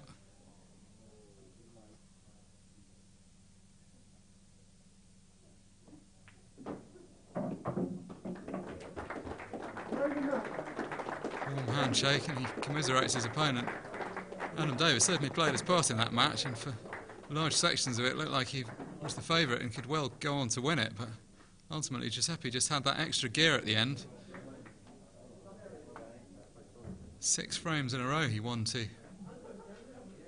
Warm handshake, and he commiserates his opponent. Adam Davis certainly played his part in that match, and for large sections of it looked like he was the favourite and could well go on to win it, but ultimately Giuseppe just had that extra gear at the end. 6 frames in a row he won to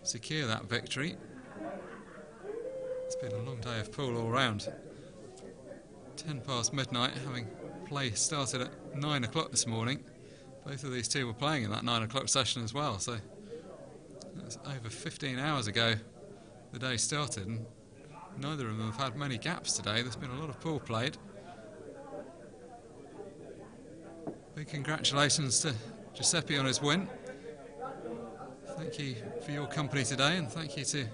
secure that victory. It's been a long day of pool all round. 10 past midnight, having play started at 9 o'clock this morning. Both of these two were playing in that 9 o'clock session as well, so that's over 15 hours ago the day started, and neither of them have had many gaps today. There's been a lot of pool played. Big congratulations to Giuseppe on his win. Thank you for your company today, and thank you to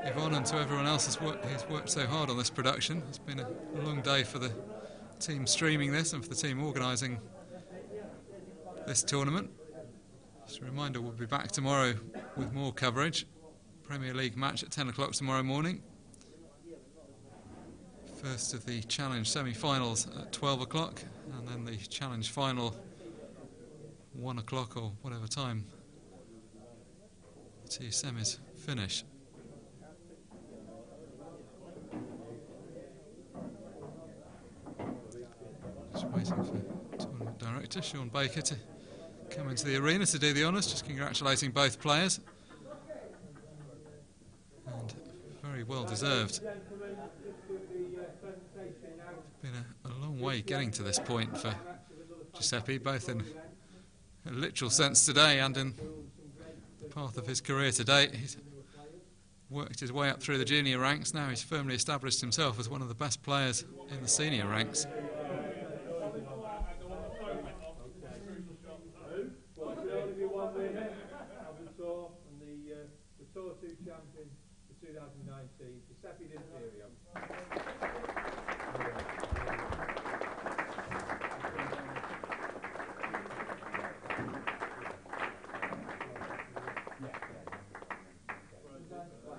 Yvonne and to everyone else who's worked so hard on this production. It's been a long day for the team streaming this and for the team organising this tournament. Just a reminder, we'll be back tomorrow with more coverage. Premier League match at 10 o'clock tomorrow morning. First of the Challenge semi-finals at 12 o'clock, and then the Challenge final 1 o'clock or whatever time the 2 semis finish. Just waiting for tournament director Sean Baker to come into the arena to do the honours, just congratulating both players. And very well deserved. It's been a long way getting to this point for Giuseppe, both in a literal sense today and in the path of his career to date. He's worked his way up through the junior ranks. Now he's firmly established himself as one of the best players in the senior ranks. The Tour 2 champion for 2019, Giuseppe D'Imperio.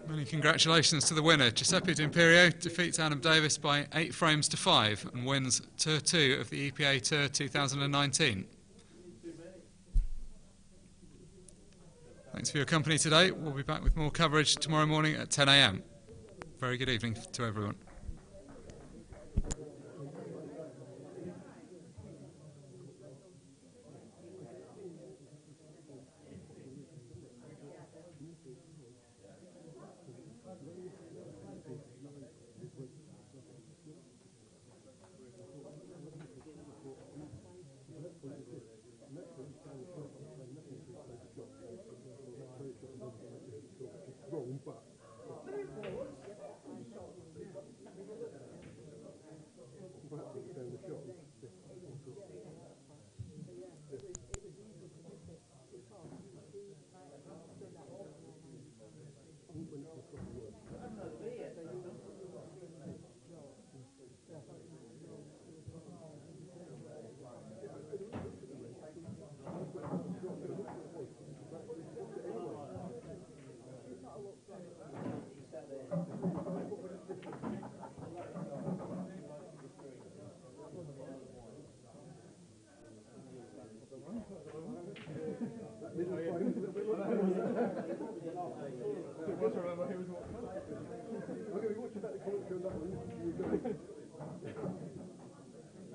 Many congratulations to the winner. Giuseppe D'Imperio defeats Adam Davis by 8 frames to 5 and wins Tour 2 of the EPA Tour 2019. Thanks for your company today. We'll be back with more coverage tomorrow morning at 10 a.m. Very good evening to everyone. I'm going to be watching that.